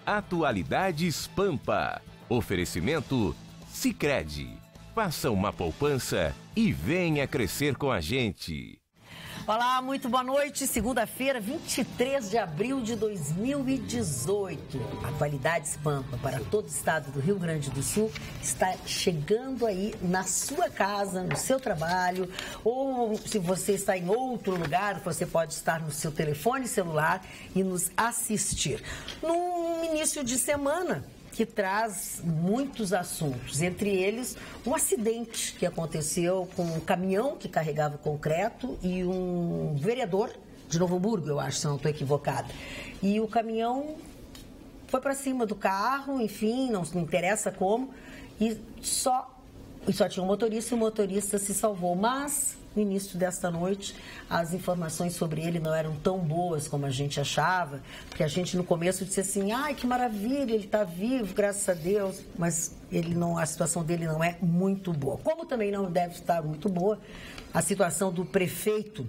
Atualidades Pampa. Oferecimento Sicredi. Faça uma poupança e venha crescer com a gente. Olá, muito boa noite. Segunda-feira, 23 de abril de 2018. Atualidades Pampa para todo o estado do Rio Grande do Sul está chegando aí na sua casa, no seu trabalho, ou se você está em outro lugar, você pode estar no seu telefone celular e nos assistir. Num início de semana que traz muitos assuntos, entre eles um acidente que aconteceu com um caminhão que carregava concreto e um vereador de Novo Hamburgo, eu acho, se não estou equivocada. E o caminhão foi para cima do carro, enfim, não interessa como, e só tinha um motorista e o motorista se salvou, mas no início desta noite, as informações sobre ele não eram tão boas como a gente achava, porque a gente no começo disse assim, ai, que maravilha, ele está vivo, graças a Deus, mas a situação dele não é muito boa. Como também não deve estar muito boa a situação do prefeito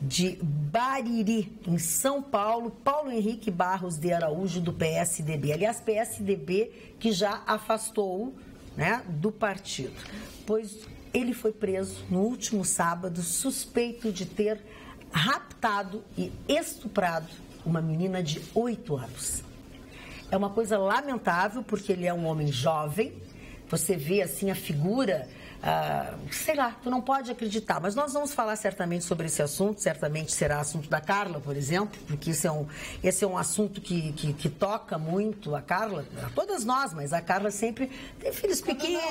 de Bariri, em São Paulo, Paulo Henrique Barros de Araújo, do PSDB. Aliás, PSDB que já afastou, né, do partido, pois ele foi preso no último sábado, suspeito de ter raptado e estuprado uma menina de 8 anos. É uma coisa lamentável, porque ele é um homem jovem, você vê assim a figura, sei lá, tu não pode acreditar, mas nós vamos falar certamente sobre esse assunto, certamente será assunto da Carla, por exemplo, porque esse é um assunto que toca muito a Carla, a todas nós, mas a Carla sempre tem filhos pequenos,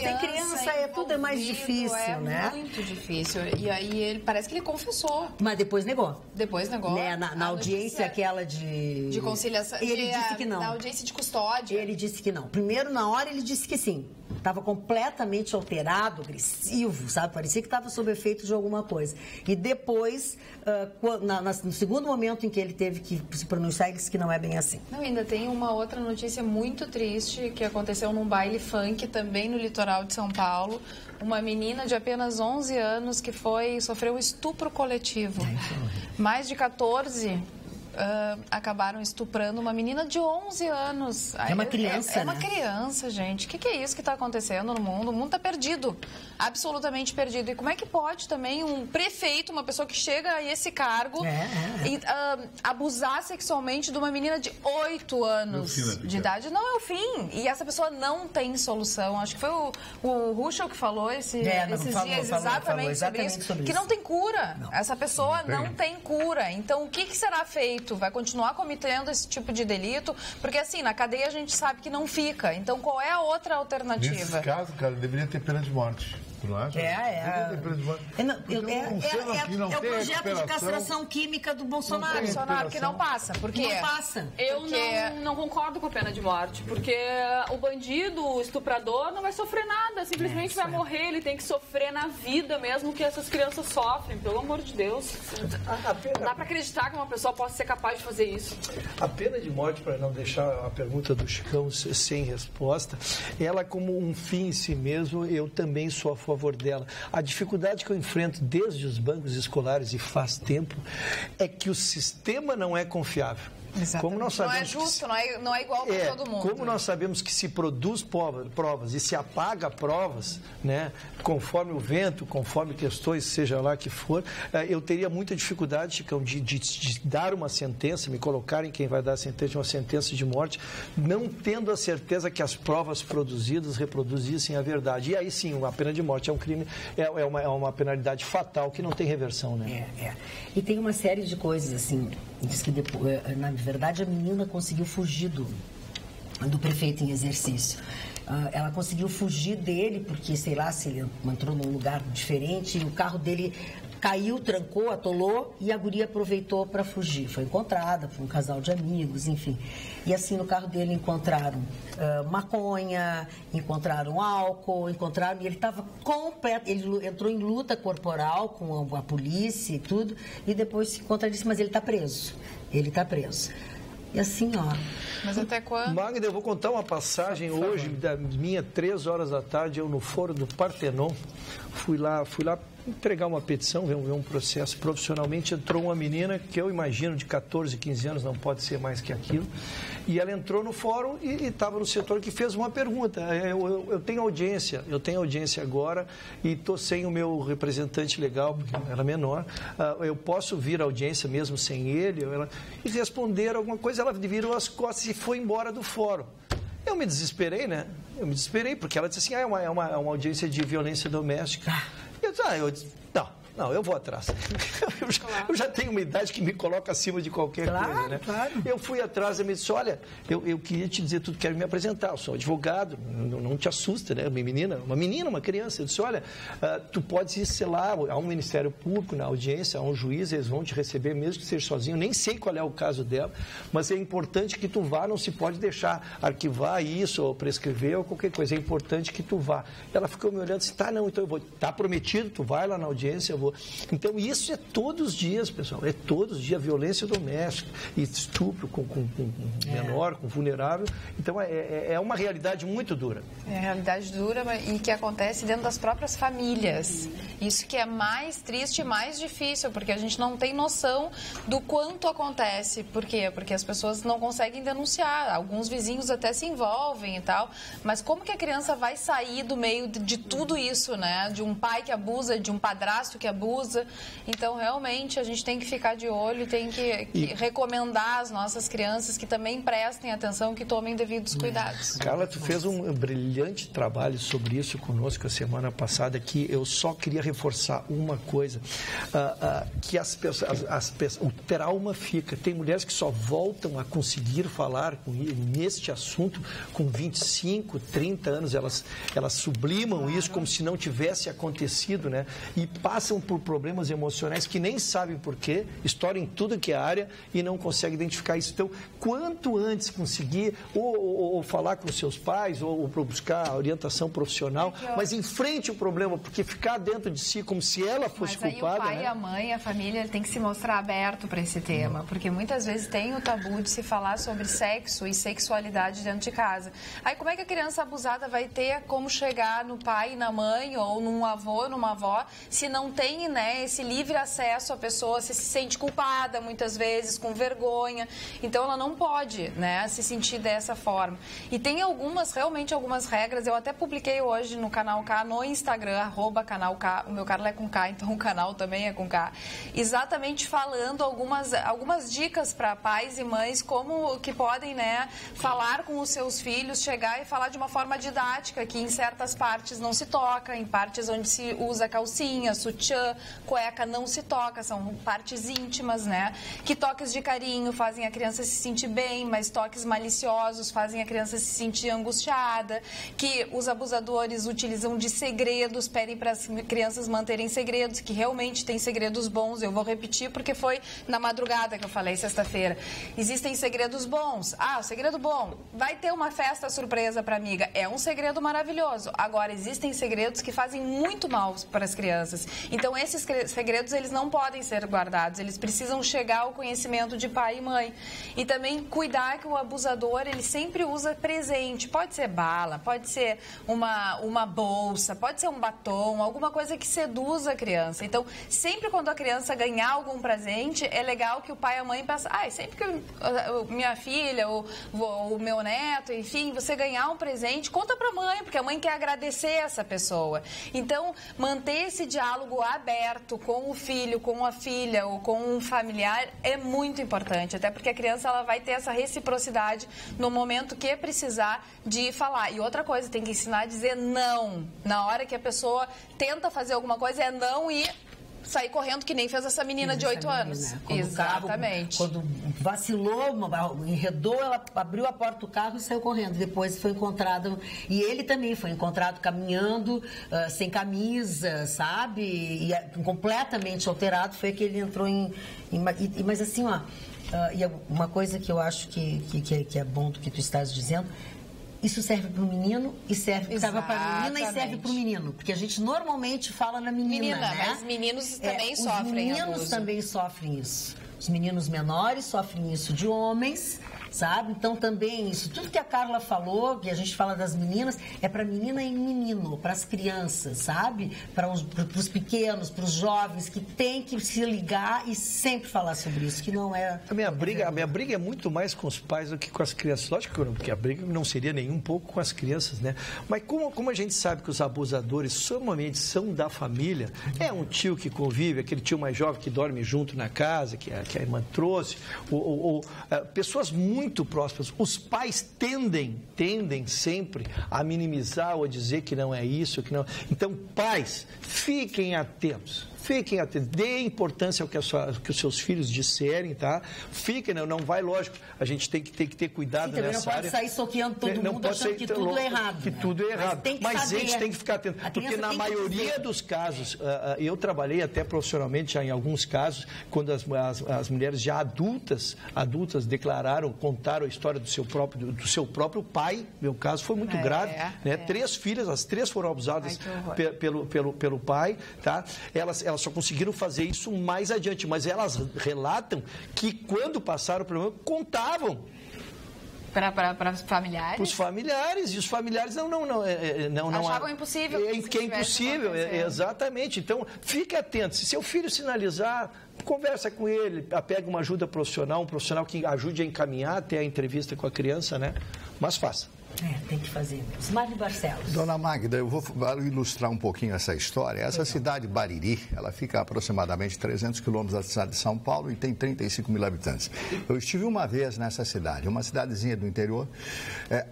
tem criança, tudo é mais difícil, né? É muito difícil, e aí ele parece que ele confessou. Mas depois negou. Depois negou. Né? Na audiência aquela de conciliação, ele disse que não. Na audiência de custódia. Ele disse que não. Primeiro, na hora, ele disse que sim. Estava completamente alterado, agressivo, sabe? Parecia que estava sob efeito de alguma coisa. E depois, no segundo momento em que ele teve que se pronunciar, ele disse que não é bem assim. Não, ainda tem uma outra notícia muito triste que aconteceu num baile funk, também no litoral de São Paulo. Uma menina de apenas 11 anos que sofreu um estupro coletivo. Mais de 14... acabaram estuprando uma menina de 11 anos. É uma criança, É uma criança, gente. O que é isso que está acontecendo no mundo? O mundo está perdido. Absolutamente perdido. E como é que pode também um prefeito, uma pessoa que chega a esse cargo, e abusar sexualmente de uma menina de 8 anos de idade? Não é o fim. E essa pessoa não tem solução. Acho que foi o Ruschel que falou esses dias exatamente sobre isso. Que não tem cura. Não. Essa pessoa não tem cura. Então, o que será feito? Vai continuar cometendo esse tipo de delito? Porque, assim, na cadeia a gente sabe que não fica. Então, qual é a outra alternativa? Nesse caso, cara, deveria ter pena de morte. Tu não acha? É o projeto de castração química do Bolsonaro. Bolsonaro que não passa. Por quê? Não passa. Eu não concordo com a pena de morte, porque o bandido, o estuprador, não vai sofrer nada, simplesmente vai morrer, ele tem que sofrer na vida mesmo que essas crianças sofrem, pelo amor de Deus. Não dá pra acreditar que uma pessoa possa ser capaz de fazer isso. A pena de morte, para não deixar a pergunta do Chicão sem resposta, ela como um fim em si mesmo, eu também sou a favor dela. A dificuldade que eu enfrento desde os bancos escolares e faz tempo é que o sistema não é confiável. Como nós sabemos não é justo, não é igual para todo mundo. Como nós sabemos que se produz provas e se apaga provas, né, conforme o vento, conforme questões, seja lá que for, eu teria muita dificuldade, Chicão, de dar uma sentença, me colocar em quem vai dar a sentença de uma sentença de morte, não tendo a certeza que as provas produzidas reproduzissem a verdade. E aí sim, a pena de morte é um crime, é uma penalidade fatal que não tem reversão, né? E tem uma série de coisas, assim, diz que depois, na verdade, a menina conseguiu fugir do prefeito em exercício. Ela conseguiu fugir dele, porque, sei lá, se ele entrou num lugar diferente, e o carro dele caiu, trancou, atolou, e a guria aproveitou para fugir. Foi encontrada por um casal de amigos, enfim. E assim, no carro dele encontraram maconha, encontraram álcool, e ele estava completo, ele entrou em luta corporal com a polícia e tudo, e depois se encontra e disse, mas ele está preso. Ele está preso. E assim, ó. Mas até quando? Magda, eu vou contar uma passagem hoje, da minha, 3 horas da tarde, eu no Foro do Partenon, fui lá entregar uma petição, ver um processo. Profissionalmente entrou uma menina que eu imagino de 14, 15 anos, não pode ser mais que aquilo, e ela entrou no fórum e estava no setor que fez uma pergunta. Eu tenho audiência agora e estou sem o meu representante legal, porque era menor, eu posso vir à audiência mesmo sem ele? E responderam alguma coisa, ela virou as costas e foi embora do fórum. Eu me desesperei, né? Porque ela disse assim, é uma audiência de violência doméstica. Eu disse, não, eu vou atrás. Eu já tenho uma idade que me coloca acima de qualquer coisa, né? Claro. Eu fui atrás e me disse, olha, eu queria te dizer tudo, quero me apresentar, eu sou advogado, não te assusta, né? Uma criança. Eu disse, olha, tu podes ir, sei lá, há um Ministério Público na audiência, há um juiz, eles vão te receber mesmo que seja sozinho, nem sei qual é o caso dela, mas é importante que tu vá, não se pode deixar arquivar isso ou prescrever ou qualquer coisa, é importante que tu vá. Ela ficou me olhando e disse, então eu vou, tá prometido, tu vai lá na audiência, eu vou. Então, isso é todos os dias, pessoal, é todos os dias, violência doméstica, estupro com menor, com vulnerável. Então, é uma realidade muito dura. É realidade dura e que acontece dentro das próprias famílias. Isso que é mais triste e mais difícil, porque a gente não tem noção do quanto acontece. Por quê? Porque as pessoas não conseguem denunciar, alguns vizinhos até se envolvem e tal, mas como que a criança vai sair do meio de tudo isso, né? De um pai que abusa, de um padrasto que abusa. Então, realmente, a gente tem que ficar de olho, tem que recomendar às nossas crianças que também prestem atenção, que tomem devidos cuidados. Carla, tu fez um brilhante trabalho sobre isso conosco a semana passada, que eu só queria reforçar uma coisa, que as pessoas, o trauma fica. Tem mulheres que só voltam a conseguir falar neste assunto com 25, 30 anos, elas sublimam isso como se não tivesse acontecido, né? E passam por problemas emocionais que nem sabem por quê, estouram em tudo que é área e não conseguem identificar isso. Então, quanto antes conseguir ou falar com seus pais ou buscar orientação profissional, mas enfrente o problema, porque ficar dentro de si como se ela fosse culpada... Mas aí o pai, a mãe, a família, ele tem que se mostrar aberto para esse tema, porque muitas vezes tem o tabu de se falar sobre sexo e sexualidade dentro de casa. Aí como é que a criança abusada vai ter como chegar no pai, na mãe ou num avô, numa avó, se não tem, né, esse livre acesso à pessoa, se sente culpada muitas vezes, com vergonha, então ela não pode, né, se sentir dessa forma. E tem realmente algumas regras, eu até publiquei hoje no Canal K, no Instagram, @Canal K, o meu canal é com K, então o canal também é com K, exatamente falando algumas dicas para pais e mães, como que podem, né, falar com os seus filhos, chegar e falar de uma forma didática, que em certas partes não se toca, em partes onde se usa calcinha, sutiã, cueca não se toca, são partes íntimas, né? Que toques de carinho fazem a criança se sentir bem, mas toques maliciosos fazem a criança se sentir angustiada, que os abusadores utilizam de segredos, pedem para as crianças manterem segredos, que realmente tem segredos bons, eu vou repetir porque foi na madrugada que eu falei, sexta-feira. Existem segredos bons. O segredo bom, vai ter uma festa surpresa para a amiga, é um segredo maravilhoso. Agora, existem segredos que fazem muito mal para as crianças. Então, esses segredos, eles não podem ser guardados, eles precisam chegar ao conhecimento de pai e mãe. E também cuidar que o abusador, ele sempre usa presente, pode ser bala, pode ser uma bolsa, pode ser um batom, alguma coisa que seduza a criança. Então, sempre quando a criança ganhar algum presente, é legal que o pai e a mãe pensem, sempre que minha filha ou o meu neto, enfim, você ganhar um presente, conta pra mãe, porque a mãe quer agradecer essa pessoa. Então, manter esse diálogo aberto com o filho, com a filha ou com um familiar é muito importante, até porque a criança ela vai ter essa reciprocidade no momento que precisar de falar. E outra coisa, tem que ensinar a dizer não. Na hora que a pessoa tenta fazer alguma coisa, é não e sair correndo, que nem fez essa menina de 8 anos. Exatamente. Quando vacilou, enredou, ela abriu a porta do carro e saiu correndo. Depois foi encontrado, e ele também foi encontrado caminhando, sem camisa, sabe? E completamente alterado, foi que ele entrou mas assim, e uma coisa que eu acho que é bom do que tu estás dizendo, isso serve para o menino e serve para a menina e serve para o menino. Porque a gente normalmente fala na menina, né? Mas meninos também sofrem abuso. Os meninos também sofrem isso. Os meninos menores sofrem isso de homens sabe? Então também isso, tudo que a Carla falou, que a gente fala das meninas, é para menina e menino, para as crianças, sabe? Para os pequenos, para os jovens, que tem que se ligar e sempre falar sobre isso, que não é... A minha briga é muito mais com os pais do que com as crianças. Lógico que a briga não seria nem um pouco com as crianças, né? Mas como a gente sabe que os abusadores somente são da família, é um tio que convive, aquele tio mais jovem que dorme junto na casa, que a irmã trouxe, ou pessoas muito próximas. Os pais tendem sempre a minimizar ou a dizer que não é isso, que não... Então, pais, fiquem atentos. Fiquem atentos, dê importância ao que os seus filhos disserem, tá? Fiquem, não vai, lógico, a gente tem que ter cuidado nessa área. Não pode sair soqueando todo mundo achando que tudo é errado. Que tudo é errado. Mas a gente tem que ficar atento, porque na maioria dos casos, eu trabalhei até profissionalmente já em alguns casos, quando as mulheres já adultas contaram a história do seu próprio pai, meu caso foi muito grave, né? 3 filhas, as 3 foram abusadas pelo pai, tá? Elas só conseguiram fazer isso mais adiante, mas elas relatam que quando passaram o problema, contavam. Para os familiares? Para os familiares, e os familiares não achavam impossível. Que é impossível, exatamente. Então, fique atento. Se seu filho sinalizar, conversa com ele, pega uma ajuda profissional, um profissional que ajude a encaminhar até a entrevista com a criança, né? Mas faça. Tem que fazer. Osmar Barcelos. Dona Magda, eu vou ilustrar um pouquinho essa história. Essa cidade, Bariri, ela fica a aproximadamente 300 quilômetros da cidade de São Paulo e tem 35 mil habitantes. Eu estive uma vez nessa cidade, uma cidadezinha do interior,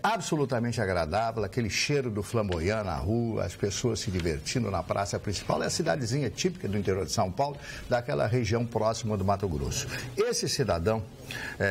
absolutamente agradável, aquele cheiro do flamboyant na rua, as pessoas se divertindo na praça principal. É a cidadezinha típica do interior de São Paulo, daquela região próxima do Mato Grosso. Esse cidadão,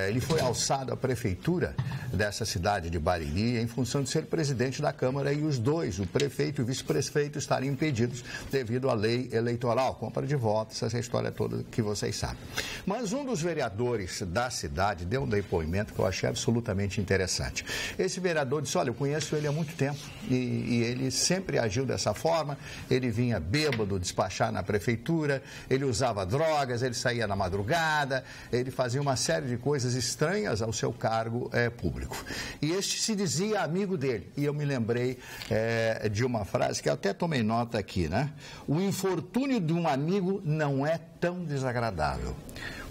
ele foi alçado à prefeitura dessa cidade de Bariri em função de ser presidente da Câmara, e os dois, o prefeito e o vice-prefeito, estariam impedidos devido à lei eleitoral, compra de votos, essa história toda que vocês sabem. Mas um dos vereadores da cidade deu um depoimento que eu achei absolutamente interessante. Esse vereador disse: olha, eu conheço ele há muito tempo e ele sempre agiu dessa forma, ele vinha bêbado despachar na prefeitura, ele usava drogas, ele saía na madrugada, ele fazia uma série de coisas estranhas ao seu cargo público. E este se dizia amigo dele. E eu me lembrei de uma frase que eu até tomei nota aqui, né? O infortúnio de um amigo não é tão desagradável.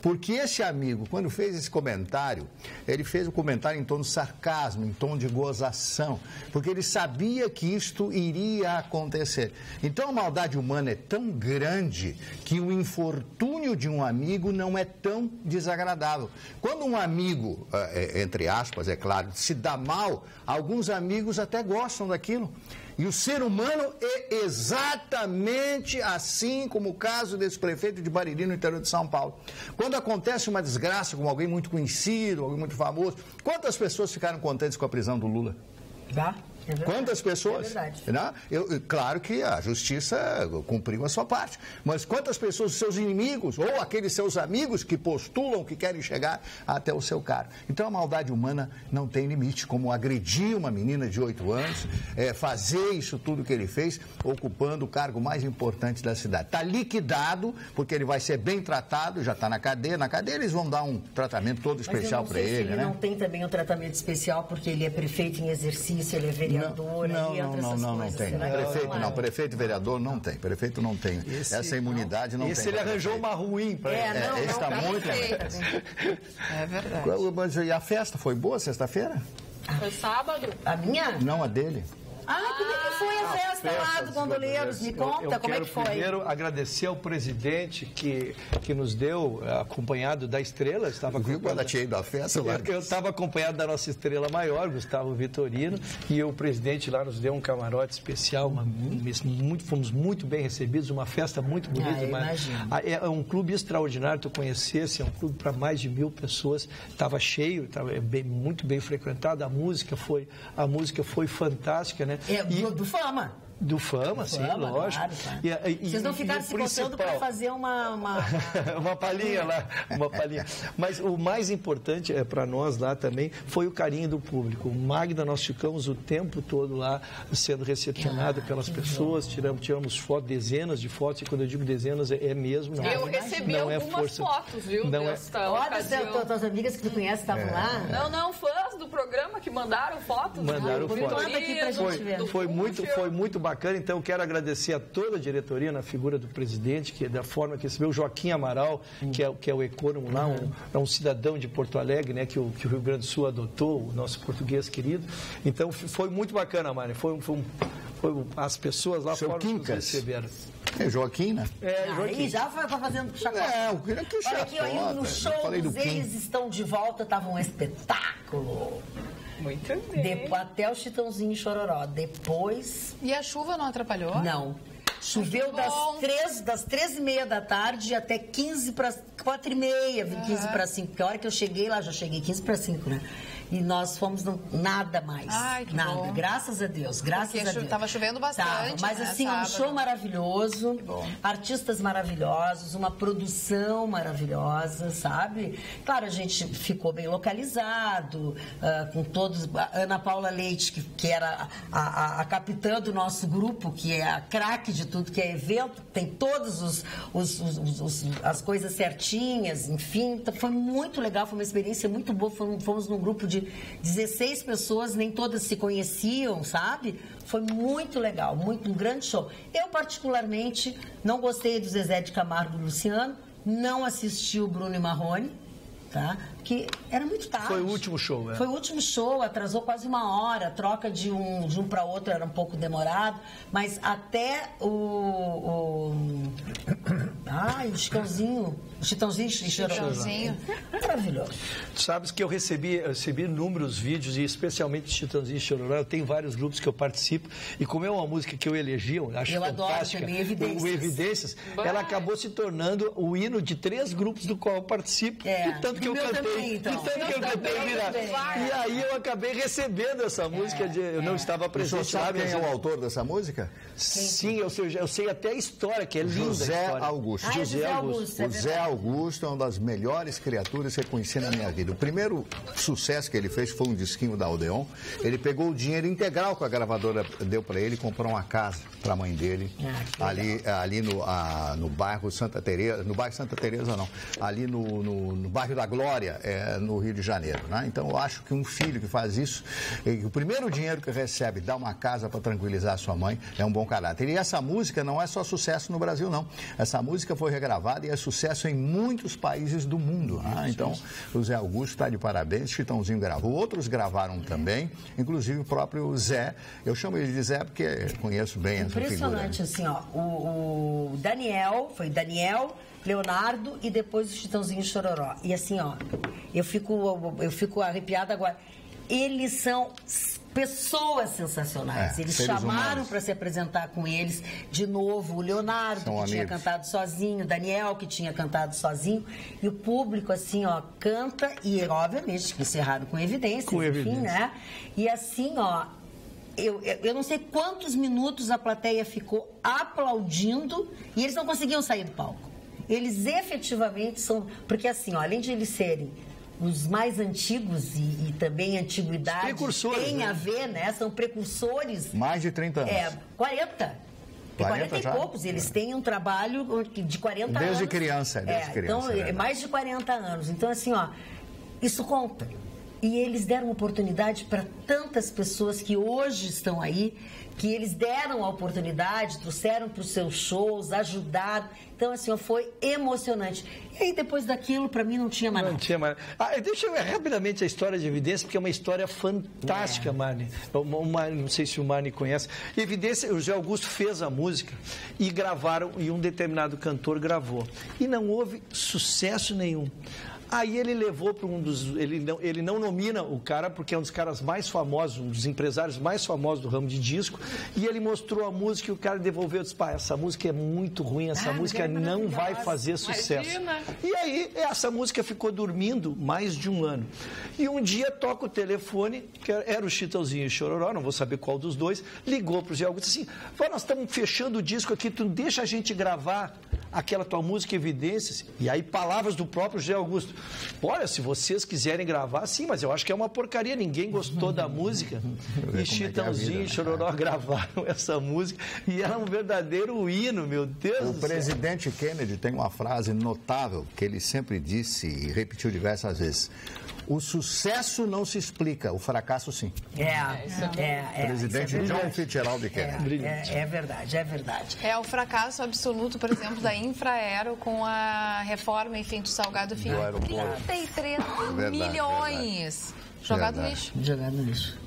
Porque esse amigo, quando fez esse comentário, ele fez o comentário em tom de sarcasmo, em tom de gozação, porque ele sabia que isto iria acontecer. Então a maldade humana é tão grande que o infortúnio de um amigo não é tão desagradável. Quando um amigo, entre aspas, é claro, se dá mal, alguns amigos até gostam daquilo. E o ser humano é exatamente assim como o caso desse prefeito de Bariri, no interior de São Paulo. Quando acontece uma desgraça com alguém muito conhecido, alguém muito famoso, quantas pessoas ficaram contentes com a prisão do Lula? Quantas pessoas? É verdade. Claro que a justiça cumpriu a sua parte, mas quantas pessoas, seus inimigos, ou aqueles seus amigos que postulam, que querem chegar até o seu cargo? Então a maldade humana não tem limite, como agredir uma menina de 8 anos, fazer isso tudo que ele fez, ocupando o cargo mais importante da cidade. Está liquidado, porque ele vai ser bem tratado, já está na cadeia. Na cadeia eles vão dar um tratamento todo especial para ele. Ele não tem também um tratamento especial, porque ele é prefeito em exercício, ele é vereador. Não tem. Prefeito e vereador não tem. Prefeito não tem. Essa imunidade não tem. Esse ele arranjou uma ruim para ele. Esse está muito. É verdade. E a festa foi boa sexta-feira? Foi sábado? A minha? Não, a dele. Como é que foi a festa lá do Gondoleiros? Me conta, como é que foi? Eu quero primeiro agradecer ao presidente que nos deu, acompanhado da estrela. Viu quando ela tinha ido à festa lá? Eu estava acompanhado da nossa estrela maior, Gustavo Vitorino, e o presidente lá nos deu um camarote especial, fomos muito bem recebidos, uma festa muito bonita. É um clube extraordinário, tu conhecesse, é um clube para mais de 1000 pessoas, estava cheio, muito bem frequentado, a música foi fantástica, né? Do Fama. Do Fama, sim, lógico. Claro. Vocês não ficaram se coçando para fazer uma palhinha lá, uma palhinha. Mas o mais importante para nós lá também foi o carinho do público. O Magda, nós ficamos o tempo todo lá sendo recepcionado pelas pessoas, tiramos fotos, dezenas de fotos, e quando eu digo dezenas é mesmo. Eu recebi algumas fotos, viu? Olha, tuas amigas que tu conhece estavam lá? Não, fãs do programa que mandaram fotos. Mandaram fotos. Foi muito bacana, então eu quero agradecer a toda a diretoria na figura do presidente, que da forma que recebeu, o Joaquim Amaral, que é o econômico lá, um cidadão de Porto Alegre, né, que o Rio Grande do Sul adotou, o nosso português querido. Então foi muito bacana, Mari. Foi as pessoas lá fora que nos receberam. É Joaquim, né? Joaquim. Aí já foi fazendo chacota. Olha aqui, no show, eles estão de volta, estava um espetáculo. Muito bem. Até o Chitãozinho e Chororó. Depois... E a chuva não atrapalhou? Não. Choveu das 13h30 da tarde até 15 para 4h30, 15 para 5. Porque a hora que eu cheguei lá, já cheguei 15 para 5, né? E nós fomos nada mais. Ai, que nada. Bom. Graças a Deus, graças a Deus. Tava chovendo bastante. Mas assim, um show maravilhoso, artistas maravilhosos, uma produção maravilhosa, sabe? Claro, a gente ficou bem localizado, com todos. A Ana Paula Leite, que era a capitã do nosso grupo, que é a craque de tudo que é evento, tem todas as coisas certinhas, enfim. Então, foi muito legal, foi uma experiência muito boa. Fomos num grupo de 16 pessoas, nem todas se conheciam, sabe? Foi muito legal, um grande show. Eu, particularmente, não gostei do Zezé de Camargo e Luciano, não assisti o Bruno e Marrone, tá? Porque era muito tarde. Foi o último show, Foi o último show, atrasou quase 1 hora, a troca de um para outro era um pouco demorado, mas até o Chitãozinho e Chororó. Maravilhoso. Tu sabes que eu recebi inúmeros vídeos, e especialmente Chitãozinho e Chororó. Eu tenho vários grupos que eu participo, e como é uma música que eu elegi, eu acho fantástica, também, Evidências. Ela acabou se tornando o hino de 3 grupos do qual eu participo, de tanto que eu cantei. E aí eu acabei recebendo essa música, eu não estava presente. O senhor sabe quem é o autor dessa música? Sim, eu sei até a história, que é linda. José Augusto. José Augusto. O Zé Augusto é uma das melhores criaturas que eu conheci na minha vida. O primeiro sucesso que ele fez foi um disquinho da Odeon. Ele pegou o dinheiro integral que a gravadora deu para ele e comprou uma casa para a mãe dele, ali no bairro Santa Teresa, no bairro Santa Teresa não, ali no bairro da Glória, no Rio de Janeiro, né? Então eu acho que um filho que faz isso, o primeiro dinheiro que recebe, dá uma casa para tranquilizar a sua mãe, é um bom caráter. E essa música não é só sucesso no Brasil, não. Essa música foi regravada e é sucesso em muitos países do mundo. Né? Então, o Zé Augusto está de parabéns, Chitãozinho gravou, outros gravaram também, inclusive o próprio Zé. Eu chamo ele de Zé porque conheço bem essa figura. Impressionante, assim, ó. O Daniel, foi Daniel, Leonardo e depois o Chitãozinho e Chororó. E assim, ó, eu fico arrepiada agora. Eles são pessoas sensacionais. Eles chamaram para se apresentar com eles de novo. O Leonardo, que tinha cantado sozinho, o Daniel, que tinha cantado sozinho. E o público, assim, ó, canta e, obviamente, que encerraram com evidências, enfim, né? E assim, ó, eu não sei quantos minutos a plateia ficou aplaudindo e eles não conseguiam sair do palco. Eles efetivamente são... Porque, assim, ó, além de eles serem os mais antigos e também a antiguidade tem a ver, né? São precursores. Mais de 30 anos. 40. 40 e poucos. Eles têm um trabalho de 40 anos. Desde criança. Então, mais de 40 anos. Então, assim, ó, isso conta. E eles deram oportunidade para tantas pessoas que hoje estão aí, que eles deram a oportunidade, trouxeram para os seus shows, ajudaram. Então, assim, ó, foi emocionante. E aí, depois daquilo, para mim, não tinha mais nada. Não tinha mais. Deixa eu ver rapidamente a história de Evidência, porque é uma história fantástica, Marne. Não sei se o Marne conhece. Evidência, o José Augusto fez a música e gravaram, e um determinado cantor gravou. E não houve sucesso nenhum. Aí ele levou para ele não nomina o cara porque é um dos caras mais famosos, um dos empresários mais famosos do ramo de disco, e ele mostrou a música e o cara devolveu e disse, pá, essa música é muito ruim, essa música não vai fazer sucesso. Imagina. E aí essa música ficou dormindo mais de um ano. E um dia toca o telefone, que era o Chitãozinho e o Chororó, não vou saber qual dos dois, ligou para o Zé Augusto assim, nós estamos fechando o disco aqui, tu deixa a gente gravar aquela tua música Evidências, e aí palavras do próprio Zé Augusto, olha, se vocês quiserem gravar, sim, mas eu acho que é uma porcaria, ninguém gostou da música, e Chitãozinho e Chororó gravaram essa música, e era um verdadeiro hino, meu Deus do céu. O presidente Kennedy tem uma frase notável, que ele sempre disse e repetiu diversas vezes, o sucesso não se explica, o fracasso sim. Presidente John Fitzgerald Kennedy. É verdade, é verdade. É o fracasso absoluto, por exemplo, da Infraero com a reforma, enfim, do Salgado Filho. 33 milhões. Jogado no lixo. Jogado no lixo.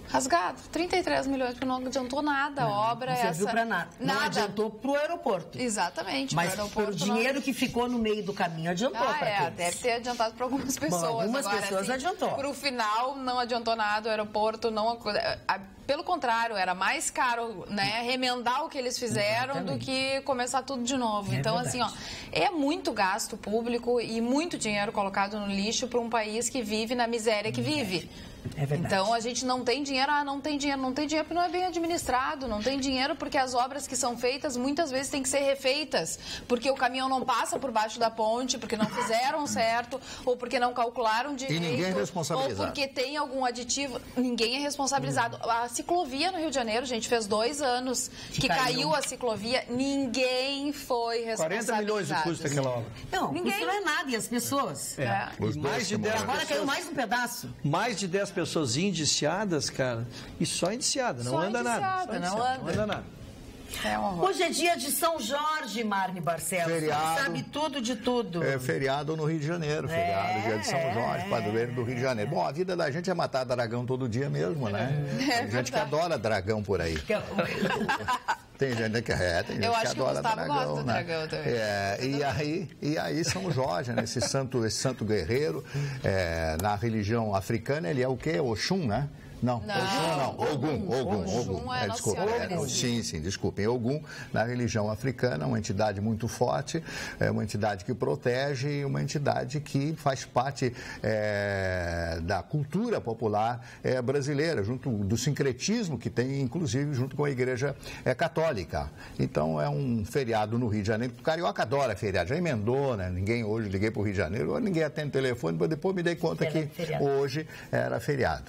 Rasgado, 33 milhões, porque não adiantou nada a obra. Não serviu para nada. Não adiantou para o aeroporto. Exatamente. Mas o dinheiro que ficou no meio do caminho adiantou para eles. Deve ter adiantado para algumas pessoas. Bom, algumas pessoas assim, adiantou. Para o final, não adiantou nada, o aeroporto não... Pelo contrário, era mais caro, né, remendar o que eles fizeram do que começar tudo de novo. Então, assim, é muito gasto público e muito dinheiro colocado no lixo para um país que vive na miséria que vive. É verdade. Então, a gente não tem dinheiro, não tem dinheiro porque não é bem administrado, não tem dinheiro porque as obras que são feitas muitas vezes têm que ser refeitas, porque o caminhão não passa por baixo da ponte, porque não fizeram certo, ou porque não calcularam direito. E ninguém é responsabilizado. Ou porque tem algum aditivo, ninguém é responsabilizado. A ciclovia no Rio de Janeiro, gente, fez 2 anos que caiu a ciclovia, ninguém foi responsabilizado. 40 milhões o custo daquela obra. Não, ninguém não é nada, e as pessoas? Mais de 10 agora caiu mais um pedaço. Mais de 10 pessoas indiciadas, cara, e só indiciada, não anda nada. Não anda nada. Hoje é dia de São Jorge, Marne Barcelos. Feriado. Você sabe tudo de tudo. É feriado no Rio de Janeiro, dia de São Jorge, padroeiro do Rio de Janeiro. Bom, a vida da gente é matar dragão todo dia mesmo, né? Tem gente que adora dragão por aí. Tem gente que adora dragão, né? Dragão também. E aí São Jorge, né? Esse santo guerreiro, na religião africana, ele é o quê? Oxum, né? Não, Ogum. Desculpa. Sim, desculpem. Ogum, na religião africana, uma entidade muito forte, uma entidade que protege, uma entidade que faz parte da cultura popular brasileira, junto do sincretismo que tem, inclusive, junto com a Igreja Católica. Então, é um feriado no Rio de Janeiro. O carioca adora feriado, já emendou, né? Hoje liguei para o Rio de Janeiro, ninguém atende telefone, mas depois me dei conta que hoje era feriado.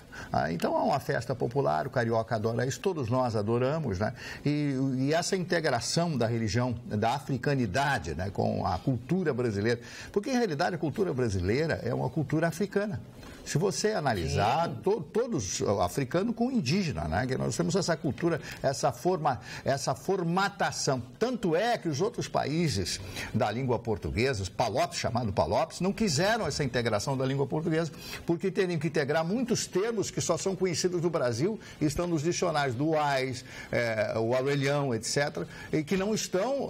Então, é uma festa popular, o carioca adora isso, todos nós adoramos, né? E essa integração da religião, da africanidade, né, com a cultura brasileira, porque em realidade a cultura brasileira é uma cultura africana. Se você analisar, todos africanos com indígena, né? Que nós temos essa cultura, essa formatação. Tanto é que os outros países da língua portuguesa, chamado Palopes, não quiseram essa integração da língua portuguesa, porque teriam que integrar muitos termos que só são conhecidos do Brasil e estão nos dicionários do UAS, o Aurelião, etc., e que não estão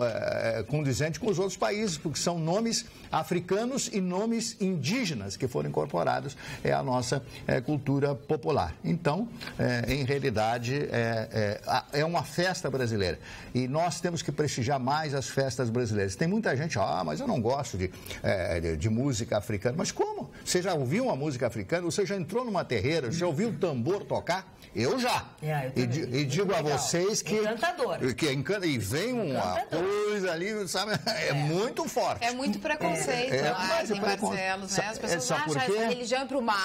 condizentes com os outros países, porque são nomes africanos e nomes indígenas que foram incorporados à nossa cultura popular. Então, em realidade, é uma festa brasileira. E nós temos que prestigiar mais as festas brasileiras. Tem muita gente, mas eu não gosto de música africana. Mas como? Você já ouviu uma música africana? Você já entrou numa terreira? Já ouviu o tambor tocar? Eu já. E digo a vocês que... Encantador. E vem uma coisa ali, sabe? É muito forte. É muito preconceito lá em Barcelos, né? As pessoas acham que a religião é pro mal.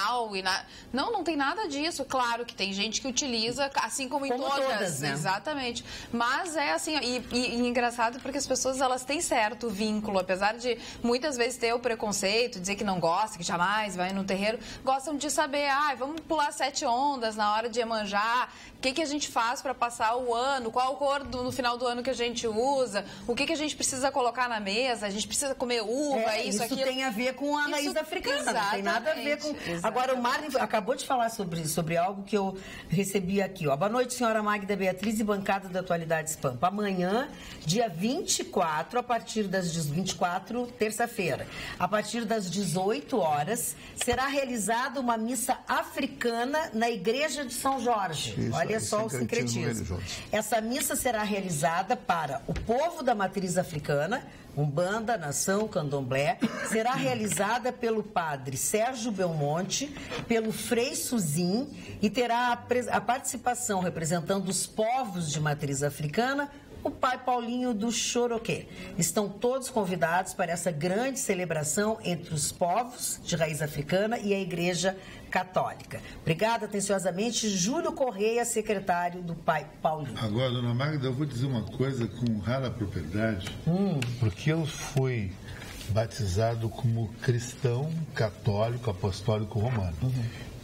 Não tem nada disso. Claro que tem gente que utiliza, assim como em todas, né? Exatamente. Mas é assim, e engraçado porque as pessoas, elas têm certo vínculo, apesar de muitas vezes ter o preconceito, dizer que não gosta, que jamais vai no terreiro, gostam de saber, vamos pular 7 ondas na hora de Iemanjá, o que a gente faz para passar o ano, qual cor no final do ano que a gente usa, o que a gente precisa colocar na mesa, a gente precisa comer uva, isso, aquilo. Isso tem a ver com a raiz africana, não tem nada a ver com Agora, o Marlon acabou de falar sobre algo que eu recebi aqui. Ó. Boa noite, senhora Magda Beatriz e bancada da Atualidades Pampa. Amanhã, dia 24, a partir das 24, terça-feira, a partir das 18 horas, será realizada uma missa africana na Igreja de São Jorge. Isso, olha só o sincretismo. Essa missa será realizada para o povo da matriz africana, Umbanda, Nação, Candomblé, será realizada pelo padre Sérgio Belmonte, pelo Frei Suzin e terá a participação representando os povos de matriz africana, o pai Paulinho do Choroquê. Estão todos convidados para essa grande celebração entre os povos de raiz africana e a Igreja Católica. Obrigada, atenciosamente, Júlio Correia, secretário do pai Paulinho. Agora, dona Magda, eu vou dizer uma coisa com rara propriedade, porque eu fui batizado como cristão católico apostólico romano.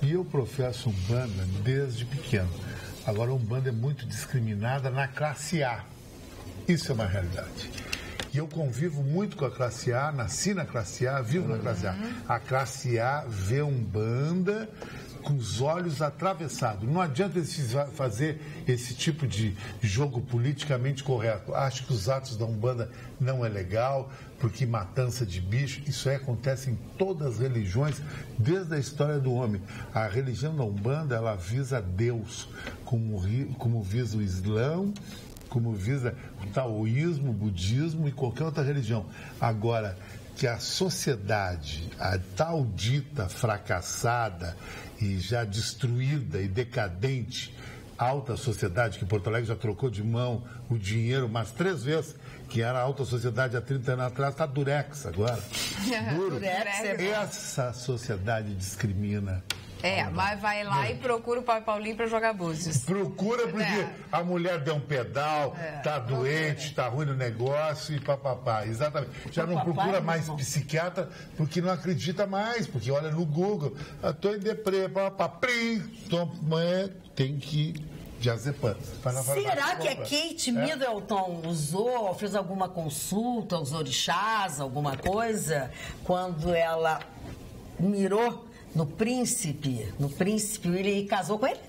E eu professo Umbanda desde pequeno. Agora, a Umbanda é muito discriminada na classe A. Isso é uma realidade. E eu convivo muito com a classe A, nasci na classe A, vivo na classe A. A classe A vê Umbanda com os olhos atravessados. Não adianta eles fazer esse tipo de jogo politicamente correto. Acho que os atos da Umbanda não é legal, porque matança de bicho, isso aí acontece em todas as religiões, desde a história do homem. A religião da Umbanda, ela visa Deus, como visa o Islã, como visa o taoísmo, o budismo e qualquer outra religião. Agora, que a sociedade, a tal dita fracassada e já destruída e decadente alta sociedade, que Porto Alegre já trocou de mão o dinheiro umas 3 vezes, que era a alta sociedade há 30 anos atrás, está durex agora. Duro. Essa sociedade discrimina. Mas vai lá e procura o pai Paulinho para jogar búzios. Procura porque a mulher deu um pedal, tá doente, tá ruim no negócio e papapá. Exatamente. Já não procura mais psiquiatra porque não acredita mais, porque olha no Google, tô em deprê, papapá, tem que diazepam. Será que a Kate Middleton fez alguma consulta aos orixás, alguma coisa, quando ela mirou no príncipe, ele casou com ele?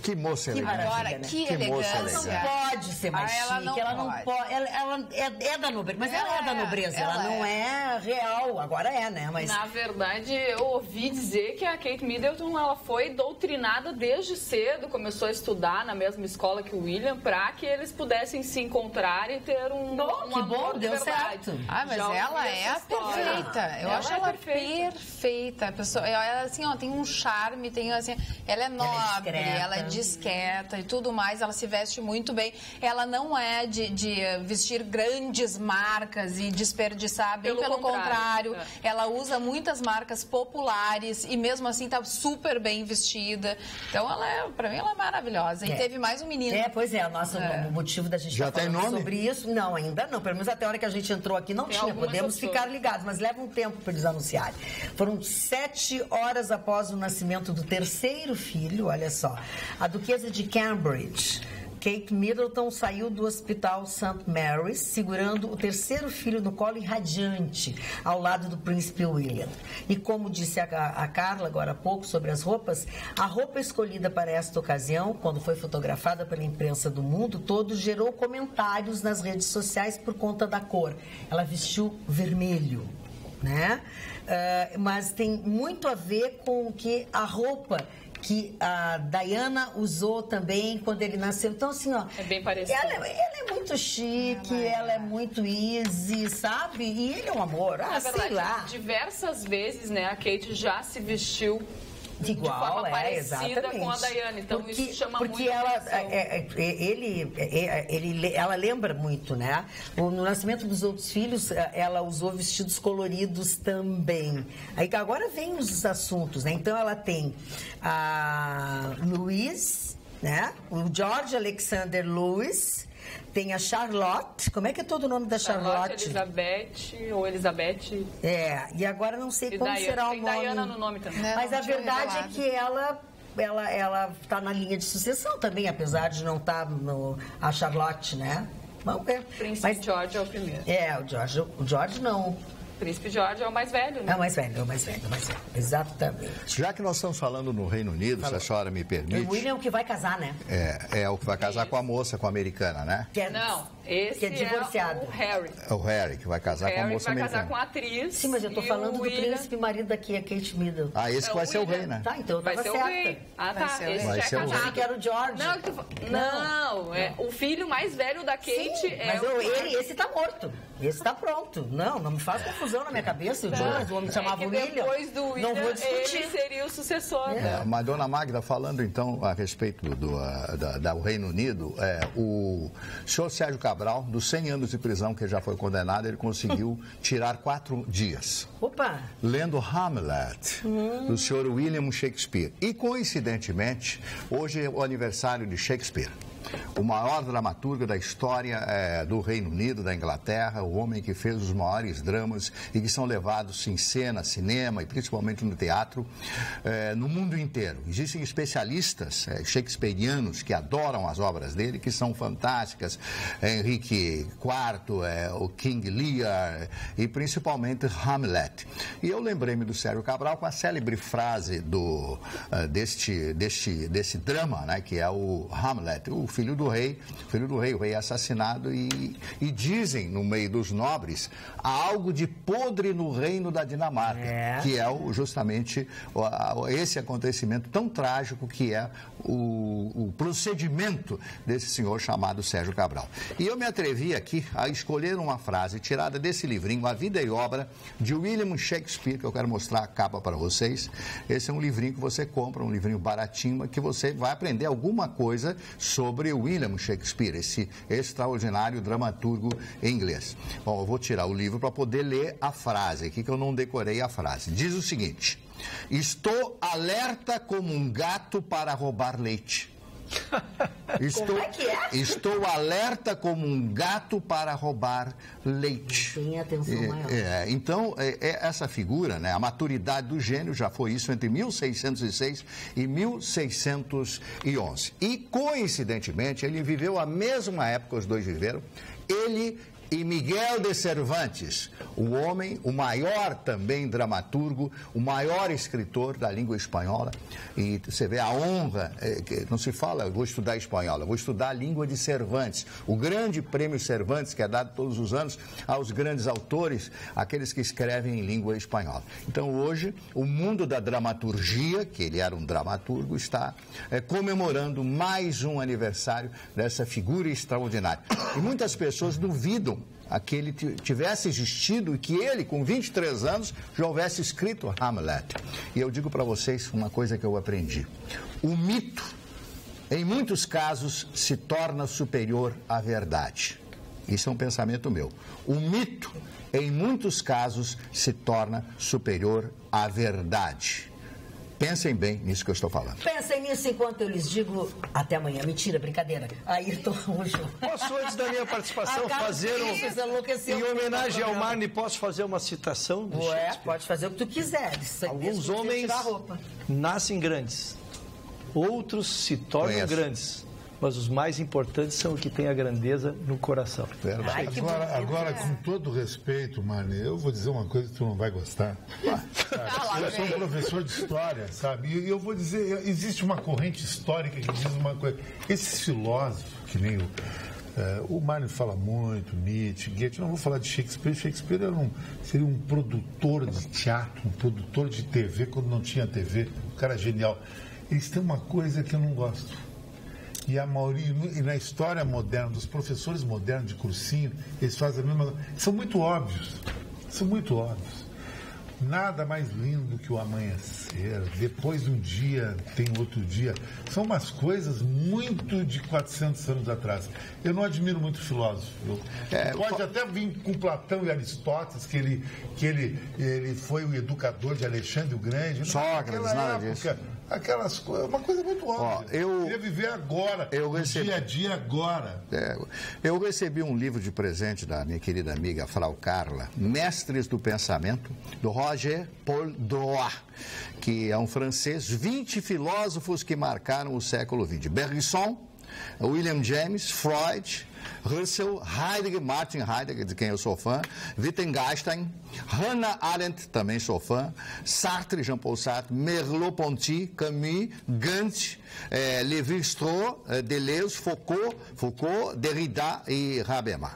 Que moça elegante. Agora, que elegância. Ela não pode ser mais chique, ela não pode. Ela é da nobreza, mas ela é da nobreza, ela não é real, agora é, né? Mas... Na verdade, eu ouvi dizer que a Kate Middleton, ela foi doutrinada desde cedo, começou a estudar na mesma escola que o William, para que eles pudessem se encontrar e ter que bom, deu certo. Mas ela é perfeita. Eu acho ela perfeita. A pessoa, ela assim, tem um charme, ela é nobre, ela é discreta e tudo mais, ela se veste muito bem. Ela não é de vestir grandes marcas e desperdiçar, bem pelo contrário. Ela usa muitas marcas populares e mesmo assim tá super bem vestida. Então pra mim ela é maravilhosa. E teve mais um menino. O motivo da gente estar falando sobre isso, não, ainda não. Pelo menos até a hora que a gente entrou aqui não tinha. Podemos ficar ligados, mas leva um tempo para eles anunciarem. Foram 7 horas após o nascimento do terceiro filho, olha só. A duquesa de Cambridge, Kate Middleton, saiu do hospital St. Mary's segurando o terceiro filho no colo e radiante, ao lado do príncipe William. E como disse a Carla agora há pouco sobre as roupas, a roupa escolhida para esta ocasião, quando foi fotografada pela imprensa do mundo todo, gerou comentários nas redes sociais por conta da cor. Ela vestiu vermelho, né? Mas tem muito a ver com o que a roupa que a Diana usou também quando ele nasceu. Então, assim, é bem parecido. Ela é muito chique, ela é muito easy, sabe? E ele é um amor. Sei lá. Diversas vezes, né, a Kate já se vestiu igual, de forma parecida exatamente. Com a Diana. Então, isso chama muito ela lembra muito, né? No nascimento dos outros filhos, ela usou vestidos coloridos também. Aí agora vem os assuntos, né? Então, ela tem a Louise, né? O George Alexander Louis. Tem a Charlotte. Como é que é todo o nome da Charlotte? Elizabeth. E agora não sei como será o nome. Tem Diana no nome também. Mas a verdade é que ela está na linha de sucessão também, apesar de não estar a Charlotte, né? Vamos ver. Príncipe George é o primeiro. O George não. Príncipe George é o mais velho, né? É o mais velho. Exatamente. Já que nós estamos falando no Reino Unido, se a senhora me permite... O William é o que vai casar, né? É o que vai casar com a moça, com a americana, né? Não, esse que é divorciado. o Harry. É o Harry, que vai casar com a moça americana. Vai casar com a atriz. Sim, mas eu tô falando do príncipe marido daqui, a Kate Middleton. Ah, esse que vai ser o rei, né? Tá, então eu tava certa. Esse vai já ser é o casado. rei. Que era o George. Não, o filho mais velho da Kate. Sim, mas esse tá morto. Esse tá pronto. Não me faz confusão na minha cabeça. O George, o homem chamava William. Depois do William, não vou discutir. ele seria o sucessor. Mas, dona Magda, falando então a respeito do Reino Unido, o senhor Sérgio Cabral, dos 100 anos de prisão que já foi condenado, ele conseguiu tirar 4 dias. Opa! Lendo Hamlet, do senhor William Shakespeare. E, coincidentemente, hoje é o aniversário de Shakespeare. O maior dramaturgo da história do Reino Unido, da Inglaterra, o homem que fez os maiores dramas e que são levados em cena, cinema e principalmente no teatro, no mundo inteiro. Existem especialistas shakespearianos que adoram as obras dele, que são fantásticas. Henrique IV, o King Lear e principalmente Hamlet. E eu lembrei-me do Sérgio Cabral com a célebre frase desse drama, né, que é o Hamlet, o filho do rei, o rei assassinado, e dizem no meio dos nobres, há algo de podre no reino da Dinamarca, que é justamente esse acontecimento tão trágico que é o procedimento desse senhor chamado Sérgio Cabral. E eu me atrevi aqui a escolher uma frase tirada desse livrinho, A Vida e Obra, de William Shakespeare, que eu quero mostrar a capa para vocês. Esse é um livrinho que você compra, um livrinho baratinho, que você vai aprender alguma coisa sobre William Shakespeare, esse extraordinário dramaturgo inglês. Bom, eu vou tirar o livro para poder ler a frase aqui, que eu não decorei a frase. Diz o seguinte: estou alerta como um gato para roubar leite. Como é que é? Estou alerta como um gato para roubar leite. Tem atenção maior. Então, essa figura, né, a maturidade do gênio já foi isso entre 1606 e 1611. E, coincidentemente, ele viveu a mesma época, os dois viveram, ele e Miguel de Cervantes, o homem, o maior também dramaturgo, o maior escritor da língua espanhola. E você vê a honra, que não se fala, vou estudar espanhola, vou estudar a língua de Cervantes. O grande prêmio Cervantes, que é dado todos os anos aos grandes autores, aqueles que escrevem em língua espanhola. Então, hoje, o mundo da dramaturgia, que ele era um dramaturgo, está comemorando mais um aniversário dessa figura extraordinária. E muitas pessoas duvidam que ele tivesse existido e que ele, com 23 anos, já houvesse escrito Hamlet. E eu digo para vocês uma coisa que eu aprendi. O mito, em muitos casos, se torna superior à verdade. Isso é um pensamento meu. O mito, em muitos casos, se torna superior à verdade. Pensem bem nisso que eu estou falando. Pensem nisso enquanto eu lhes digo até amanhã. Mentira, brincadeira. Ayrton Rojo. Posso, antes da minha participação, fazer em homenagem ao Marne, posso fazer uma citação de Shakespeare? Pode fazer o que tu quiser. Alguns homens nascem grandes, outros se tornam grandes. Mas os mais importantes são os que têm a grandeza no coração. Verdade. Agora, com todo respeito, Marne, eu vou dizer uma coisa que tu não vai gostar. Eu sou um professor de história, sabe? E eu vou dizer, existe uma corrente histórica que diz uma coisa. Esses filósofos, que nem o Marne fala muito, Nietzsche, Goethe, não vou falar de Shakespeare. Shakespeare seria um produtor de teatro, um produtor de TV, quando não tinha TV. Um cara genial. Eles têm uma coisa que eu não gosto. E a maioria, e na história moderna, dos professores modernos de cursinho, eles fazem a mesma coisa. São muito óbvios. Nada mais lindo do que o amanhecer. Depois de um dia, tem outro dia. São umas coisas muito de 400 anos atrás. Eu não admiro muito filósofo. Pode até vir com Platão e Aristóteles, que ele foi o educador de Alexandre o Grande. Sócrates, nada disso. Aquelas coisas, uma coisa muito óbvia. Eu queria viver agora, dia a dia agora. Eu recebi um livro de presente da minha querida amiga Frau Carla, Mestres do Pensamento, do Roger Paul Drouot, que é um francês, 20 filósofos que marcaram o século XX. Bergson, William James, Freud, Russell, Heidegger, Martin Heidegger, de quem eu sou fã, Wittgenstein, Hannah Arendt, também sou fã, Sartre, Jean-Paul Sartre, Merleau-Ponty, Camus, Gantz, Lévi-Strauss, Deleuze, Foucault, Derrida e Habermas.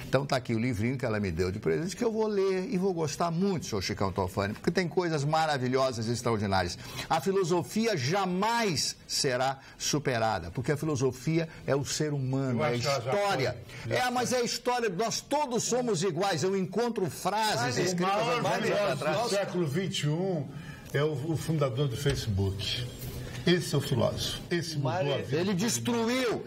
Então está aqui o livrinho que ela me deu de presente, que eu vou ler e vou gostar muito, senhor Chicão Tofani, porque tem coisas maravilhosas e extraordinárias. A filosofia jamais será superada, porque a filosofia é o ser humano, é a história. Mas é a história, nós todos somos iguais. Eu encontro frases escritas há vários anos atrás. No século XXI é o fundador do Facebook. Esse é o filósofo. Esse mudou a vida. Ele destruiu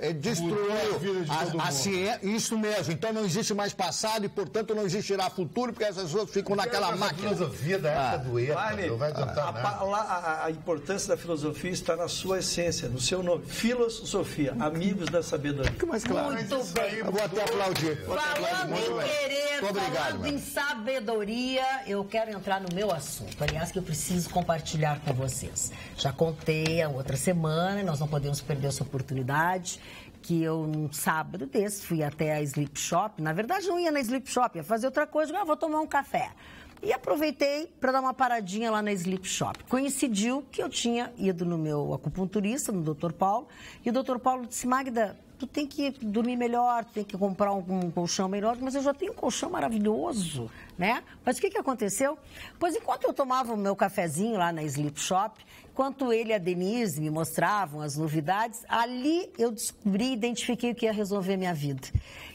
a ciência. Isso mesmo. Então não existe mais passado e, portanto, não existirá futuro, porque essas pessoas ficam naquela máquina. A filosofia da época do ETA não vai adiantar nada. A importância da filosofia está na sua essência, no seu nome. Filosofia, amigos da sabedoria. Mais claro. Muito bem. Eu vou até aplaudir. Falando em querer, falando em sabedoria, eu quero entrar no meu assunto. Aliás, que eu preciso compartilhar com vocês. Já contei outra semana, nós não podemos perder essa oportunidade, que eu, num sábado desse, fui até a Sleep Shop. Na verdade, não ia na Sleep Shop, ia fazer outra coisa, vou tomar um café. E aproveitei para dar uma paradinha lá na Sleep Shop. Coincidiu que eu tinha ido no meu acupunturista, no Dr. Paulo, e o Dr. Paulo disse: Magda, tu tem que dormir melhor, tu tem que comprar um colchão melhor, mas eu já tenho um colchão maravilhoso, né? Mas o que aconteceu? Pois enquanto eu tomava o meu cafezinho lá na Sleep Shop, enquanto ele e a Denise me mostravam as novidades, ali eu descobri e identifiquei o que ia resolver minha vida.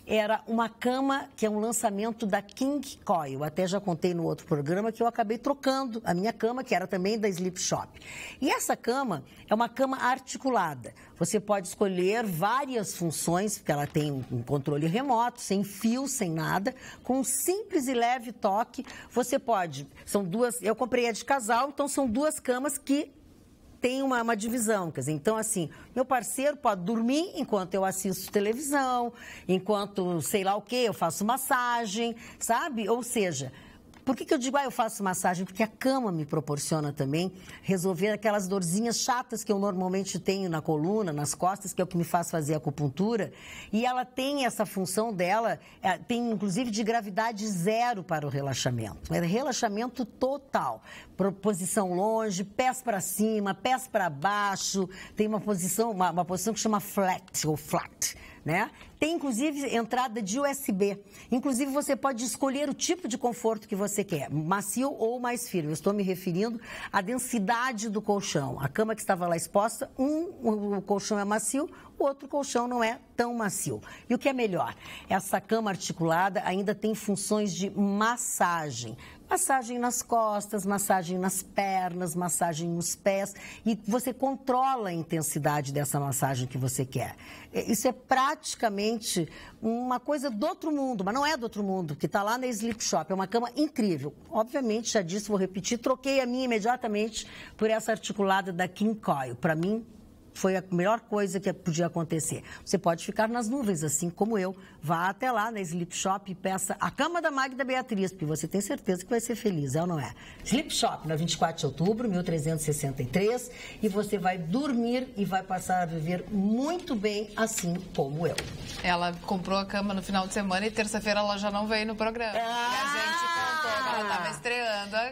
Era uma cama que é um lançamento da King Coil. Até já contei no outro programa que eu acabei trocando a minha cama, que era também da Sleep Shop. E essa cama é uma cama articulada. Você pode escolher várias funções, porque ela tem um controle remoto, sem fio, sem nada, com um simples e leve toque. Você pode, são duas, eu comprei a de casal, então são duas camas que tem uma divisão, quer dizer, então assim, meu parceiro pode dormir enquanto eu assisto televisão, enquanto sei lá o quê, eu faço massagem, sabe? Ou seja, por que eu digo, eu faço massagem? Porque a cama me proporciona também resolver aquelas dorzinhas chatas que eu normalmente tenho na coluna, nas costas, que é o que me faz fazer acupuntura. E ela tem essa função dela, tem inclusive de gravidade zero para o relaxamento. É relaxamento total. Posição longe, pés para cima, pés para baixo. Tem uma posição que chama flat, ou flat, né? Tem, inclusive, entrada de USB. Inclusive, você pode escolher o tipo de conforto que você quer, macio ou mais firme. Eu estou me referindo à densidade do colchão. A cama que estava lá exposta, o colchão é macio, o outro colchão não é tão macio. E o que é melhor? Essa cama articulada ainda tem funções de massagem. Massagem nas costas, massagem nas pernas, massagem nos pés. E você controla a intensidade dessa massagem que você quer. Isso é praticamente uma coisa do outro mundo, mas não é do outro mundo, que está lá na Sleep Shop. É uma cama incrível. Obviamente, já disse, vou repetir, troquei a minha imediatamente por essa articulada da King Coil. Para mim, foi a melhor coisa que podia acontecer. Você pode ficar nas nuvens, assim como eu. Vá até lá na Sleep Shop e peça a cama da Magda Beatriz, porque você tem certeza que vai ser feliz, é ou não é? Sleep Shop, na 24 de outubro, 1363, e você vai dormir e vai passar a viver muito bem, assim como eu. Ela comprou a cama no final de semana e terça-feira ela já não veio no programa. E a gente contou que ela estava estreando a